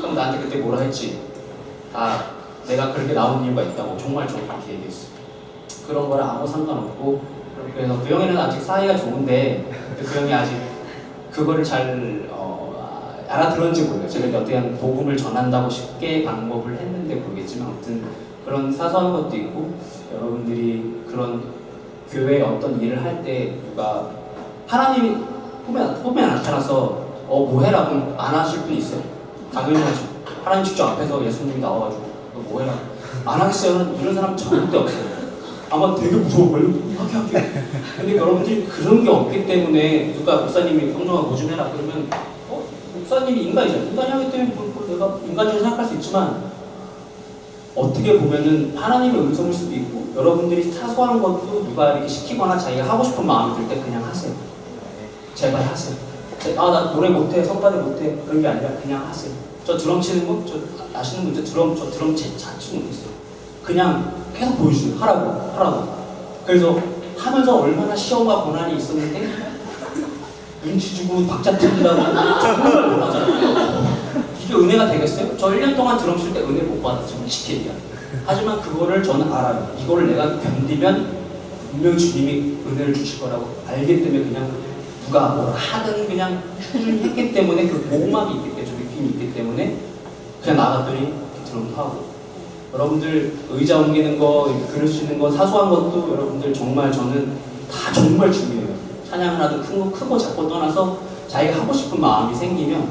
그럼 나한테 그때 뭐라 했지? 내가 그렇게 나온 이유가 있다고 정말 저 그렇게 얘기했어. 그런 거랑 아무 상관없고 그래서 그 형이랑 아직 사이가 좋은데 그 형이 아직 그거를 잘 알아들었는지 모르겠어요. 제가 어떻게 복음을 전한다고 쉽게 방법을 했는데 모르겠지만 아무튼 그런 사소한 것도 있고 여러분들이 그런 교회에 어떤 일을 할 때 누가 하나님이 꿈에 나타나서 뭐 해라 그럼 안 하실 분 있어요? 당연히 하죠. 하나님 직접 앞에서 예수님이 나와가지고 너 뭐 해라 안 하겠어요? 이런 사람 절대 없어요. 아마 되게 무서워요. 하게. 근데 여러분들이 그런 게 없기 때문에 누가 목사님이 성령아 뭐 좀 해라 그러면 목사님이 인간이잖아요. 인간이 하기 때문에 내가 인간적으로 생각할 수 있지만 어떻게 보면은 하나님의 음성일 수도 있고 여러분들이 사소한 것도 누가 이렇게 시키거나 자기가 하고 싶은 마음이 들 때 그냥 하세요. 제발 하세요. 나 노래 못해, 성가대 못해 그런 게 아니라 그냥 하세요. 저 드럼 치는 거, 저 아시는 분들 저 드럼 자치 못했어요. 그냥 계속 보여주세요. 하라고. 그래서 하면서 얼마나 시험과 고난이 있었는데 눈치 주고 박자 틀리라고 정말 못하잖아요. 이게 은혜가 되겠어요? 저 1년 동안 드럼 칠 때 은혜 못 받았죠. 시키니까. 하지만 그거를 저는 알아요. 이거를 내가 견디면 분명히 주님이 은혜를 주실 거라고 알기 때문에 그냥 누가 뭐라 하든 그냥 했기 때문에 그 보호막이 있기 때문에 느낌이 있기 때문에 그냥 나갔더니 드럼도 하고 여러분들 의자 옮기는 거, 그릴 수 있는 거, 사소한 것도 여러분들 정말 저는 다 정말 중요해요. 찬양을 하든 큰 거 크고 작고 떠나서 자기가 하고 싶은 마음이 생기면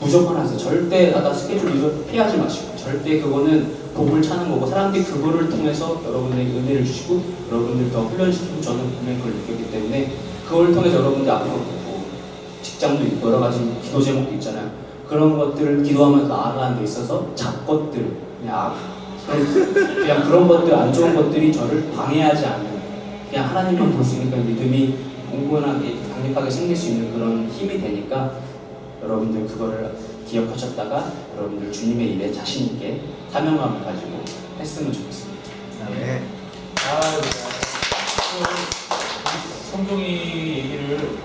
무조건 하세요. 절대 나 스케줄 피하지 마시고 절대 그거는 복을 찾는 거고 사람들이 그거를 통해서 여러분에게 은혜를 주시고 여러분들 더 훈련시키고 저는 분명히 그걸 느꼈기 때문에 그걸 통해서 여러분들 앞으로 뭐 직장도 있고 여러 가지 기도 제목도 있잖아요. 그런 것들을 기도하면서 나아가는 데 있어서 잡것들 그냥 그런 것들 안 좋은 것들이 저를 방해하지 않는 그냥 하나님만 볼 수 있는 믿음이 공고하게 강력하게 생길 수 있는 그런 힘이 되니까 여러분들 그거를 기억하셨다가 여러분들 주님의 일에 자신 있게 사명감을 가지고 했으면 좋겠습니다. 네. 성종이 얘기를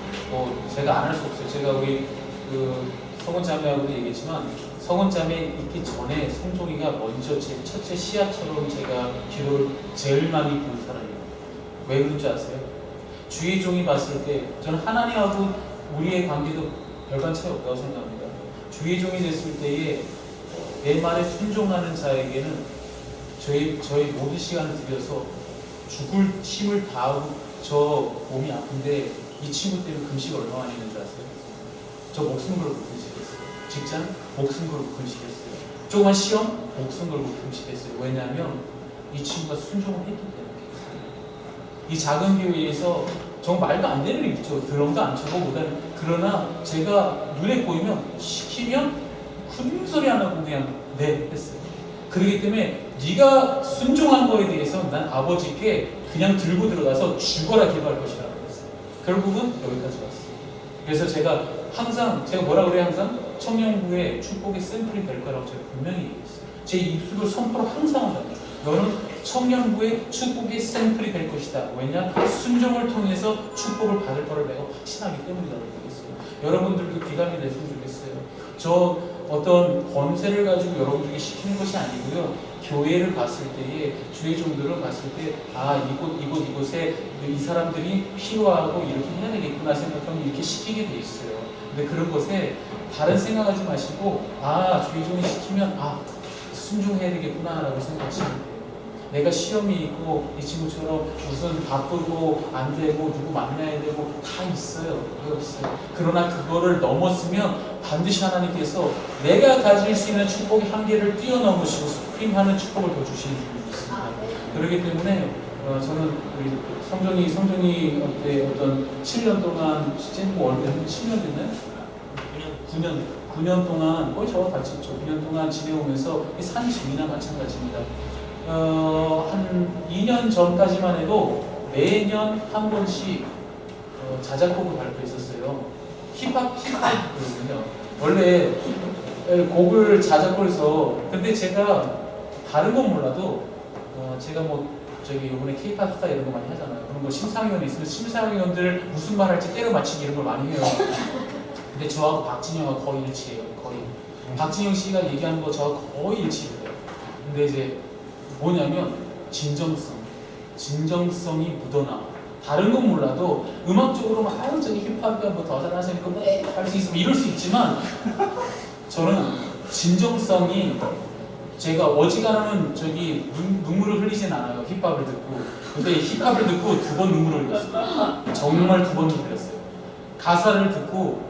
제가 안 할 수 없어요. 제가 우리 그 성원자매하고도 얘기했지만 성원자매 있기 전에 성종이가 먼저 제 첫째 시야처럼 제가 기도를 제일 많이 부는 사람이에요. 왜 그런 줄 아세요? 주의 종이 봤을 때 저는 하나님하고 우리의 관계도 별반 차이 없다고 생각합니다. 주의 종이 됐을 때에 내 말에 순종하는 자에게는 저희 모든 시간을 들여서 죽을 힘을 다하고 저 몸이 아픈데 이 친구 때문에 금식 얼마나 많이 했는 줄 아세요? 저 목숨 걸고 금식했어요. 직장 목숨 걸고 금식했어요. 조그만 시험 목숨 걸고 금식했어요. 왜냐하면 이 친구가 순종을 했기 때문에. 이 작은 교회에서 정말 말도 안 되는 일 있죠. 드럼도 안 쳐고 못하는. 그러나 제가 눈에 보이면 시키면 큰 소리 안 하고 그냥 네 했어요. 그렇기 때문에 네가 순종한 거에 대해서 난 아버지께 그냥 들고 들어가서 죽어라 기도할 것이라고 했어요. 결국은 여기까지 왔어요. 그래서 제가 항상 제가 뭐라 그래요? 항상 청년부의 축복의 샘플이 될 거라고 제가 분명히 얘기했어요. 제 입술을 선포로 항상 합니다. 너는 청년부의 축복의 샘플이 될 것이다. 왜냐? 순종을 통해서 축복을 받을 거를 내가 확신하기 때문이라고 얘기했어요. 여러분들도 귀감이 됐으면 좋겠어요. 저 어떤 권세를 가지고 여러분들에게 시키는 것이 아니고요. 교회를 봤을 때에 주의 종들을 봤을 때 이곳에 이 사람들이 필요하고 이렇게 해야 되겠구나 생각하면 이렇게 시키게 돼 있어요. 근데 그런 것에 다른 생각하지 마시고 주의 종이 시키면 순종해야 되겠구나라고 생각하시면 돼요. 내가 시험이 있고 이 친구처럼 무슨 바쁘고 안 되고 누구 만나야 되고 다 있어요. 왜 없어요? 그러나 그거를 넘었으면 반드시 하나님께서 내가 가질 수 있는 축복의 한계를 뛰어넘으시고 수프림하는 축복을 더 주시는 분이 있습니다. 그렇기 때문에 저는 우리 성종이 어떤 7년 동안 뭐 10년 됐나요? 9년 동안 거의 저와 같이 있죠. 9년 동안 지내오면서 이 산증이나 마찬가지입니다. 한 2년 전까지만 해도 매년 한 번씩 자작곡을 발표했었어요. 힙합이거든요. 원래 곡을 자작곡해서 근데 제가 다른 건 몰라도 제가 이번에 K-팝 스타 이런 거 많이 하잖아요. 그런 거 심사위원이 있으면 심사위원들 무슨 말 할지 때려 맞히기 이런 걸 많이 해요. 근데 저하고 박진영하고 거의 일치해요. 거의. 박진영 씨가 얘기하는 거 저하고 거의 일치해요. 근데 이제 뭐냐면 진정성이 묻어나. 다른 건 몰라도 음악적으로 저기 힙합이 더 잘하시니까 할 수 있으면 이럴 수 있지만 저는 진정성이 제가 어지간하면 눈물을 흘리진 않아요. 힙합을 듣고. 근데 힙합을 듣고 2번 눈물을 흘렸어요. 정말 2번 흘렸어요. 가사를 듣고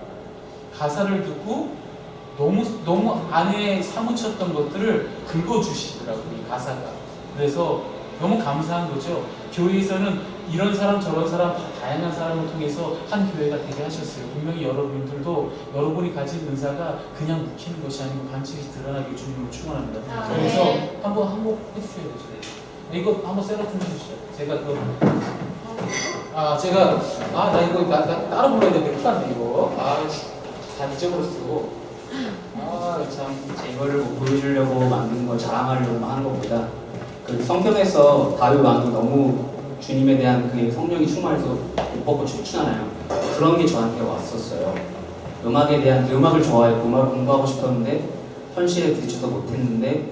너무 안에 사무쳤던 것들을 긁어주시더라고요. 이 가사가. 그래서 너무 감사한 거죠. 교회에서는 이런 사람 저런 사람 다양한 사람을 통해서 한 교회가 되게 하셨어요. 분명히 여러분들도 여러분이 가진 은사가 그냥 묵히는 것이 아니고 반드시 드러나게 주님으로 축원합니다. 그래서 한번 해주셔야 되죠. 이거 한번 셋업 좀 해주시죠. 제가 나 이거 따로 불러야 되는데 큰일 났네 이거. 다 잊어버렸어. 이거를 뭐 보여주려고 만든 거 자랑하려고 하는 것보다 그 성경에서 다윗 왕이 너무 주님에 대한 그 성령이 충만해서 옷 벗고 춤추잖아요. 그런 게 저한테 왔었어요. 음악에 대한 음악을 좋아했고 음악을 공부하고 싶었는데 현실에 부딪혀서 못했는데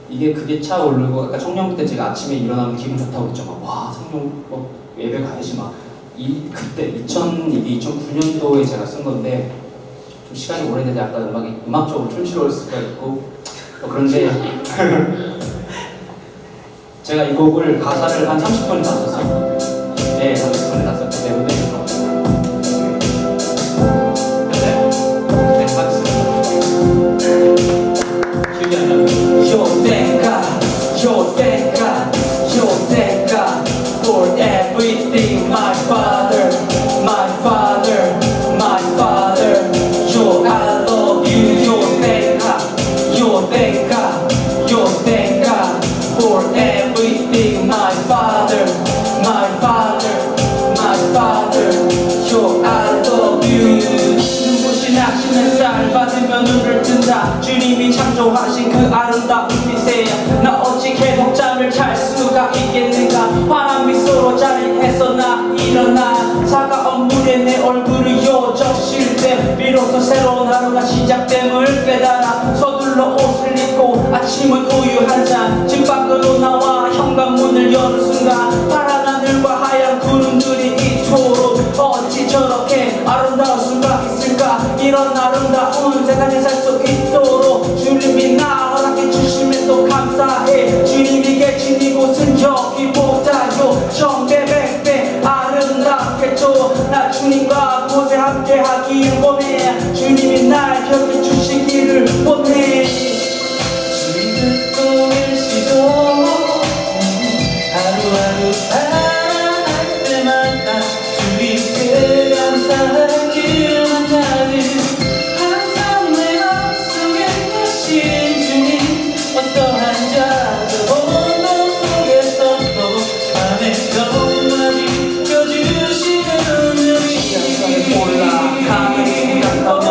그게 차오르고 아까 청년부 때 제가 아침에 일어나면 기분 좋다고 했죠. 와 성령 예배 가야지 그때 2009년도에 제가 쓴 건데 좀 시간이 오래돼서 약간 음악적으로 촌스러울 수가 있고 그런데 제가 이 곡을 가사를 한 30번을 다 썼어요. 네, 30번을 다 썼기 때문에 기억이 안 나요. Yo thank God for everything, my Father. Yo, I love you. Yo thank God for everything, my Father. 주님이 창조하신 그 아름다운 빛에 나 어찌 계속 잠을 잘 수가 있겠는가. 환한 미소로 자리에서 나 일어나 차가운 물에 내 얼굴을 요적실 때 비로소 새로운 하루가 시작됨을 깨달아 서둘러 옷을 입고 아침은 우유 한잔 집 밖으로 나와 현관문을 여는 순간 파란 하늘과 하얀 구름들이 이토록 어찌 저렇게 아름다울 수가 있을까. 이런 아름다운 세상에 살 수 있도록 주님이 나 허락해 주시면 또 감사해. 주님이 계신 이곳은 여기보다요 천배백배 아름답겠죠. 나 주님과 그곳에 함께 하길 원해. 주님이 날 곁에 주시기를 원해. 주님 듣고 계시죠. 하루하루 살아갈 때마다 주님께 감사하기를 원하는 항상 내 맘속에 계신 주님 어떠한 자도 어둠 속에서도 밤에 정말 비켜주시는 우리 올라가는 생각하면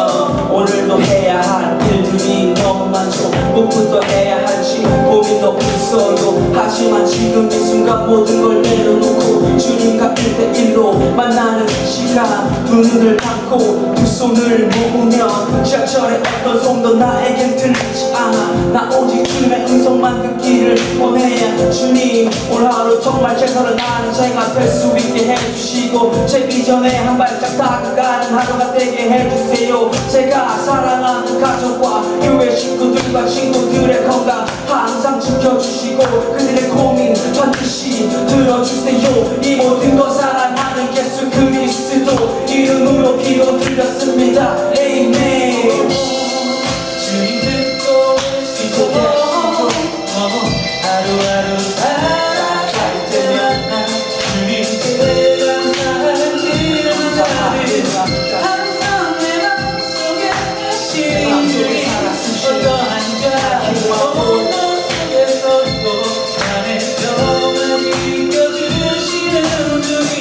오늘도 해야 할 일들이 너무 많죠. 무엇부터 해야 할지 고민도 있어요. 하지만 지금 이 순간 모든 걸 내려놓고 주님과 1대1로 만나는 시간 두 눈을 감고 두 손을 모으면 지하철의 어떤 소음도 나에겐 들리지 않아. 나 오직 주님의 음성만 듣기를 원해. 주님 올 하루 정말 최선을 다하는 제가 될 수 있게 해주시고 제 비전에 한 발짝 다가가는 하루가 되게 해주세요. 제가 사랑하는 가족과 교회 식구들과 친구들의 건강 항상 지켜주시고 그들의 고민 반드시 들어주세요. 이 모든 것 사랑하는 예수 그리스도 이름으로 기도드렸습니다. 에이멘. 주님 듣고 계시죠. 하루하루 살아갈 때마다 주님께 감사하기를 원하는 항상 내 맘속에 계신 주님 어떠한 자도 어둠 속에서도 나의 정을 비켜주시는 주님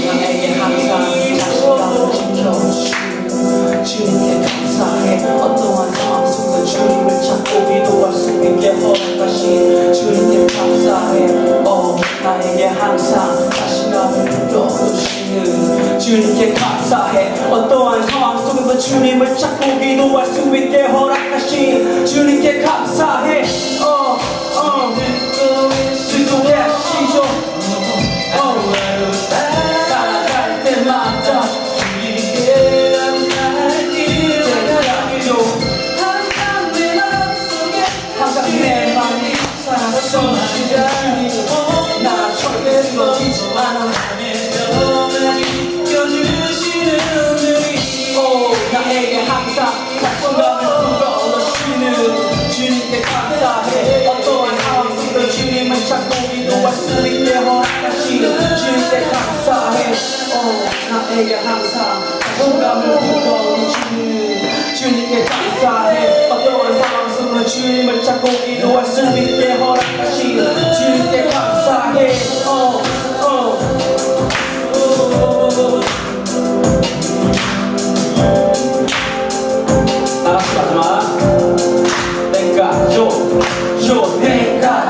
나에게 항상 자신감을 지켜주시는 주님께 감사해. 어떠한 상황 속에 주님을 찾고 기도할 수 있게 허락하신 주님께 감사해. 나에게 항상 자신감을 불러주시는 주님께 감사해. 어떠한 상황 속에서 주님을 찾고 기도할 수 있게 허락하신 주님께 감사해. 듣고 계시죠. 하루하루 살아갈 때마다 주님께 감사하기를 원하기로 항상 내 맘속에 항상 내 맘이 살아서시는 주님 나 절대 쓰러지지 않아. 비켜주시는 우리 나에게 항상 자신감을 불어넣으시는 주님께 감사해. 어떠한 상황 속에 주님을 찾고 기도할 수 있게 허락하신 주님께 감사해. 나에게 항상 자신감을 불어넣으시는 주님께 감사해. 어떠한 상황 속에 주님을 찾고 기도할 수 있게 허락하신 주님께 감사해. 나같이 마지막 내가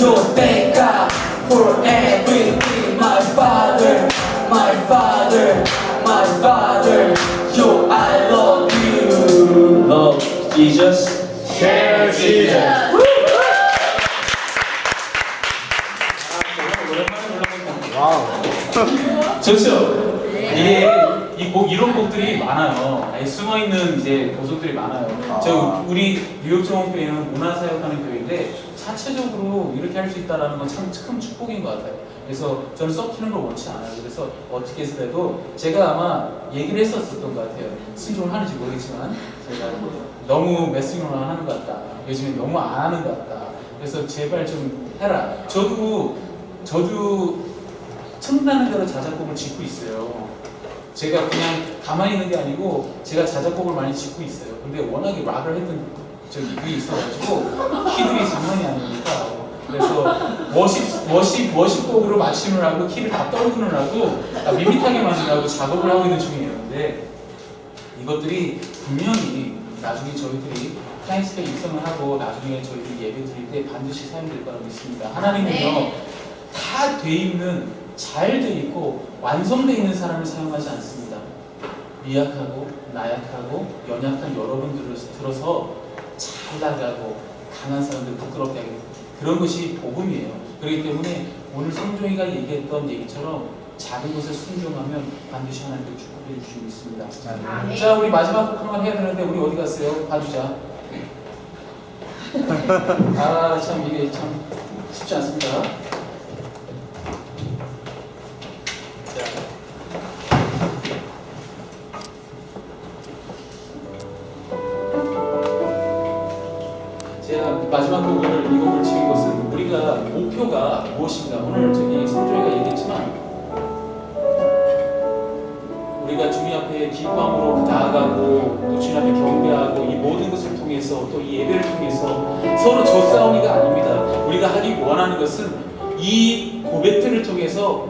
yo thank God for everything. My father yo I love you. Love Jesus. Share Jesus. 와우. 좋죠? 이런 곡들이 많아요. 숨어 있는 이제 보석들이 많아요. 저 우리 뉴욕 정원교회는 문화사역하는 교회인데 자체적으로 이렇게 할 수 있다는 건 참 큰 축복인 것 같아요. 그래서 저는 썩히는 걸 원치 않아요. 그래서 어떻게 해서라도 제가 아마 얘기를 했었던 것 같아요. 순종을 하는지 모르겠지만 제가 너무 메싱으로 하는 것 같다. 요즘에 너무 안 하는 것 같다. 그래서 제발 좀 해라. 저도 틈나는 대로 자작곡을 짓고 있어요. 제가 그냥 가만히 있는 게 아니고 제가 자작곡을 많이 짓고 있어요. 근데 워낙에 락을 했던 저기 위에 있어가지고 키들이 장난이 아니니까 그래서 워십곡으로 맞춤을 하고 키를 다 떨구느라고 밋밋하게 만들라고 작업을 하고 있는 중이에요. 근데 이것들이 분명히 나중에 저희들이 타임스페 육성을 하고 나중에 저희들이 예배 드릴 때 반드시 사용될 거라고 믿습니다. 하나님은요 다 돼 있는 잘 돼 있고 완성돼 있는 사람을 사용하지 않습니다. 미약하고 나약하고 연약한 여러분들을 들어서 잘 나가고 강한 사람들 부끄럽게 하게 그런 것이 복음이에요. 그렇기 때문에 오늘 성종이가 얘기했던 얘기처럼 작은 것에 순종하면 반드시 하나님께 축복해 주시고 있습니다. 자, 우리 마지막 곡 한번 해야 되는데 우리 어디 갔어요? 봐주자. 아, 참 이게 참 쉽지 않습니다. 제가 마지막 곡을 이 곡을 지은 것은 우리가 목표가 무엇인가 오늘 저기 성조이가 얘기했지만 우리가 주님 앞에 기뻐함으로 나아가고 또 주님 앞에 경배하고 이 모든 것을 통해서 또 이 예배를 통해서 서로 젖싸움이가 아닙니다. 우리가 하기 원하는 것은 이 고백들을 통해서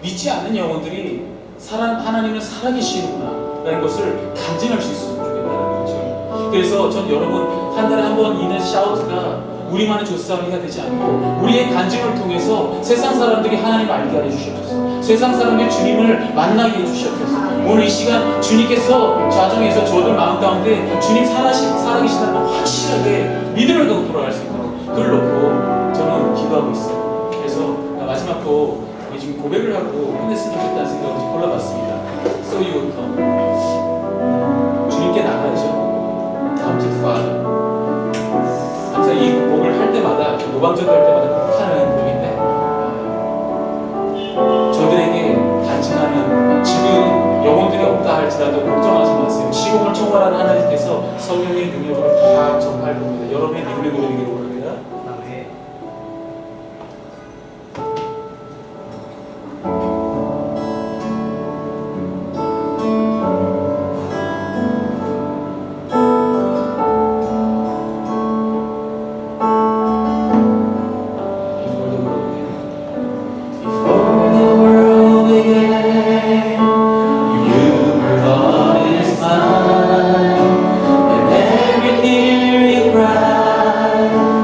믿지 않는 영혼들이 하나님은 살아계시는구나 라는 것을 간증할 수 있었으면 좋겠다는 거죠. 그래서 전 여러분 한 달에 한 번 있는 샤우트가 우리만의 조싸움이가 되지 않고 우리의 간증을 통해서 세상 사람들이 하나님을 알게 하여 주시옵소서. 세상 사람들이 주님을 만나게 해 주시옵소서. 오늘 이 시간 주님께서 좌정에서 저들 마음 가운데 주님 살아계시다는 걸 확실하게 믿음을 갖고 돌아갈 수 있도록 그걸 놓고 저는 기도하고 있어요. 그래서 마지막 곡 지금 고백을 하고 끝냈으면 좋겠다는 생각을 골라봤습니다. So you will come. 주님께 나가야죠. Come to the Father. 항상 이 곡을 할 때마다 노방전도 할 때마다 꼭 하는 곡인데 저들에게 간증하는 지금 영혼들이 없다 할지라도 걱정하지 마세요. 시공을 총괄하는 하나님께서 성령의 능력으로 다 전파할 겁니다. 여러분의 믿음의 고백이기를 원합니다. And every tear you cry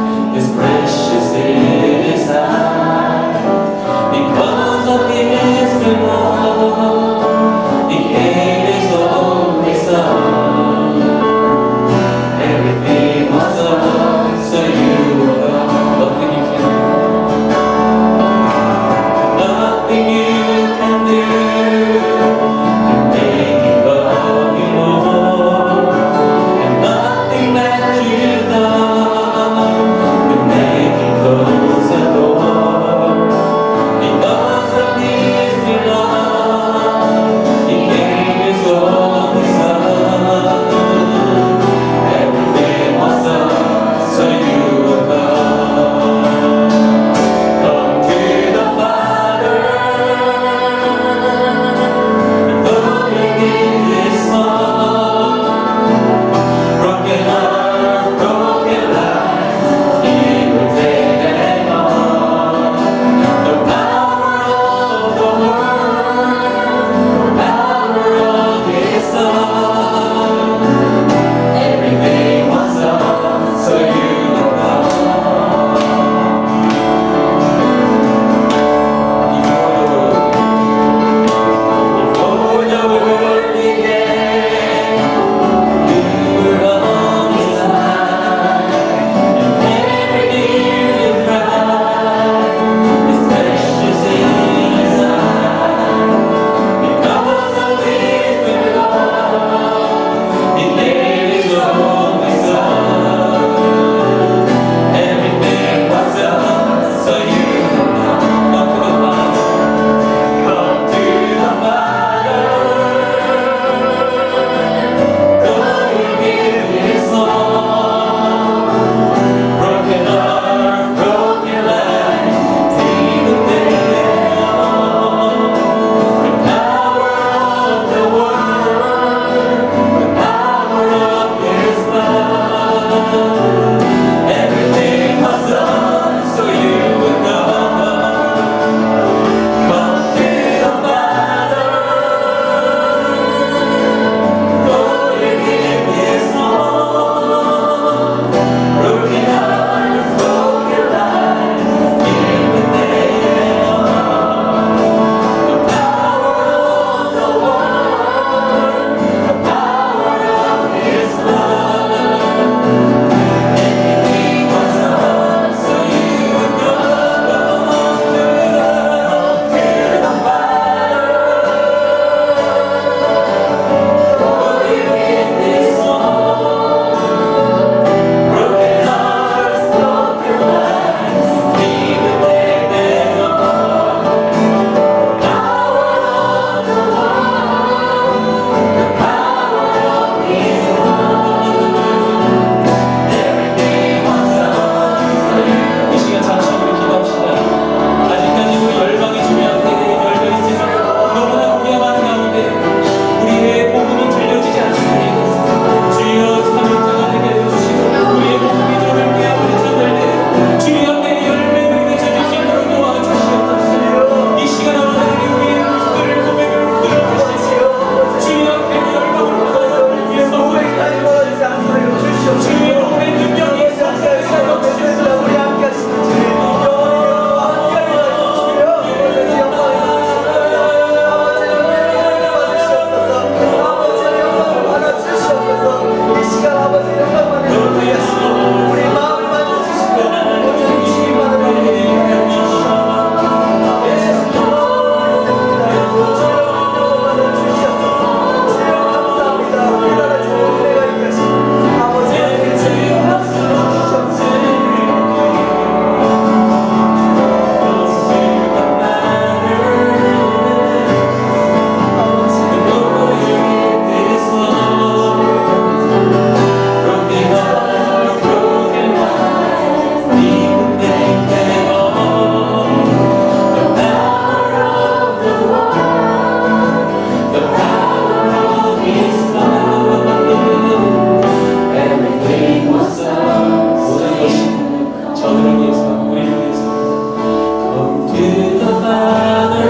the Father.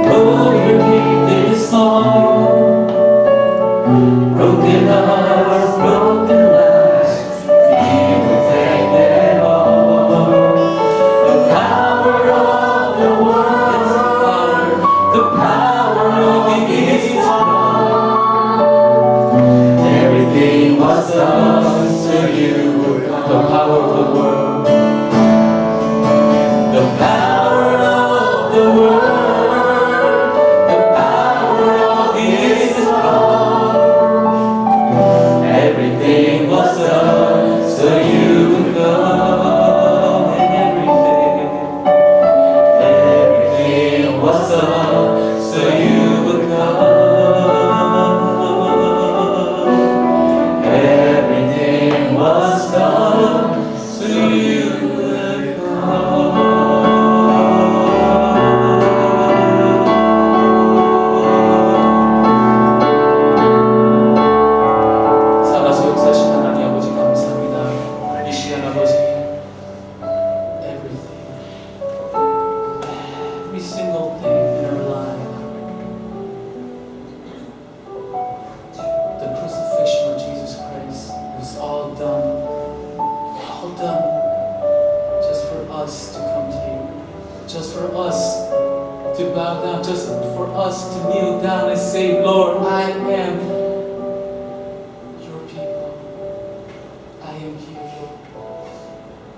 Lord, repeat this song. Broken hearts, broken lives, He will take them all. The power of the word is power. The power of His love. Everything was done so you would come. The power of the word. The power of the word. The power of His love. Everything was done so you would come. And everything was done so you would come. Everything was done so you would 살아서 역사하신 하나님 아버지 감사합니다. 이 시간 아버지 every single thing in our life, the crucifixion of Jesus Christ was all done just for us to come to you, just for us to bow down, just for us to kneel down and say, Lord, I am your people. I am here, Lord.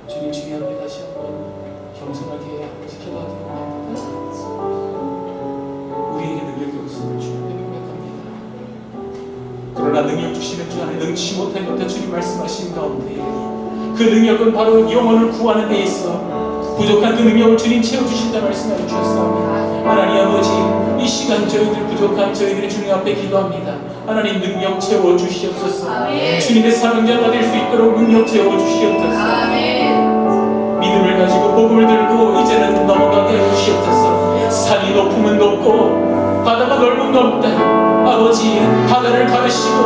주님 주님 앞에 다시 한번 겸손하게 기도하옵니다. 우리에게 능력이 없음을 주님께 고백합니다. 그러나 능력 주시는 주 안에 능치 못한 것들 주님 말씀하신 가운데 그 능력은 바로 영혼을 구하는 데 있어 부족한 그 능력을 주님 채워주신다 말씀하여 주셨사옵니다. 하나님 아버지 이 시간 저희들 부족한 저희들이 주님 앞에 기도합니다. 하나님 능력 채워주시옵소서. 주님의 사랑자가 될 수 있도록 능력 채워주시옵소서. 믿음을 가지고 복음을 들고 이제는 넘어가게 해주시옵소서. 산이 높으면 높고 바다가 넓으면 넓다. 아버지 바다를 가르시고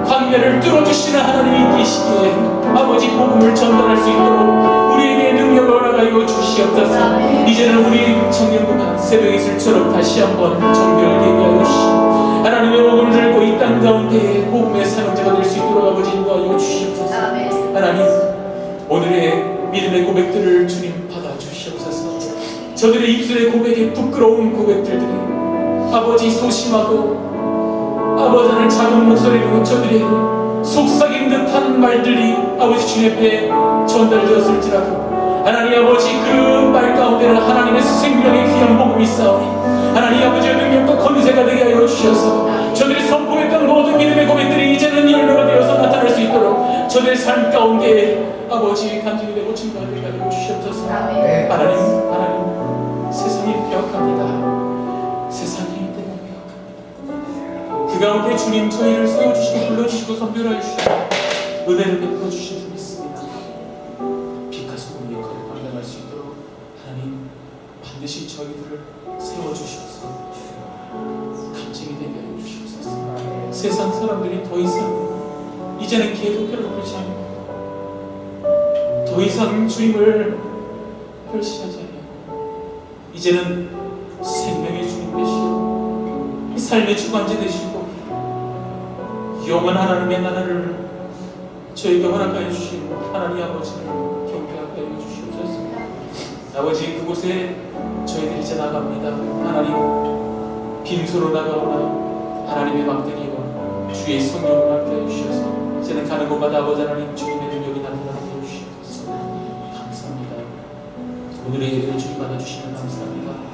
광야를 뚫어주시는 하나님이 계시기에 아버지 복음을 전달할 수 있도록 우리에게 능력을 허락하여 주시옵소서. 이제는 우리 청년부가 새벽 이슬처럼 다시 한번 정결하게 하여 주시고 하나님의 복음을 들고 이 땅 가운데 복음의 사명자가 될 수 있도록 아버지 인도하여 주시옵소서. 하나님 오늘의 믿음의 고백들을 주님 받아주시옵소서. 저들의 입술의 고백에 부끄러운 고백들이 아버지 소심하고 아버지를 작은 목소리로 저들의 속삭인 듯한 말들이 아버지 주님 앞에 전달되었을지라도 하나님 아버지 그 말 가운데는 하나님의 생명의 귀한 복음이 있사오니 하나님 아버지의 능력과 권세가 되게 하여 주셔서 저들이 선포했던 모든 믿음의 고백들이 이제는 열매가 되어서 나타날 수 있도록 저들의 삶 가운데 아버지 간증이 되고 증거가 되게 하여 주시옵소서. 하나님 세상이 배역합니다. 세상이 때문에 배역합니다. 그 가운데 주님 저희를 세워주시고 불러주시고 선별하여 주시고 은혜를 베풀어 주신 줄 믿습니다. 빛과 소금의 역할을 감당할 수 있도록 하나님 반드시 저희들을 세워주시옵소서. 간증이 되게 하여 주시옵소서. 세상 사람들이 더 이상 이제는 기독교를 부르지 않고 더 이상 주님을 펼치하지 않고 이제는 생명의 주님 되시고 삶의 주관자 되시고 영원한 하나님의 나라를 저에게 허락하여 주시고 하나님 아버지를 경배하게 하여 주시옵소서. 아버지 그곳에 저희들이 이제 나갑니다. 하나님 빈소로 나가오나 하나님의 막대기와 주의 성령을 함께 하여 주셔서 이제는 가는 곳마다 아버지 하나님 주님의 능력이 나타나게 해주시옵소서. 감사합니다. 오늘의 예배를 주님 받아주시면 감사합니다.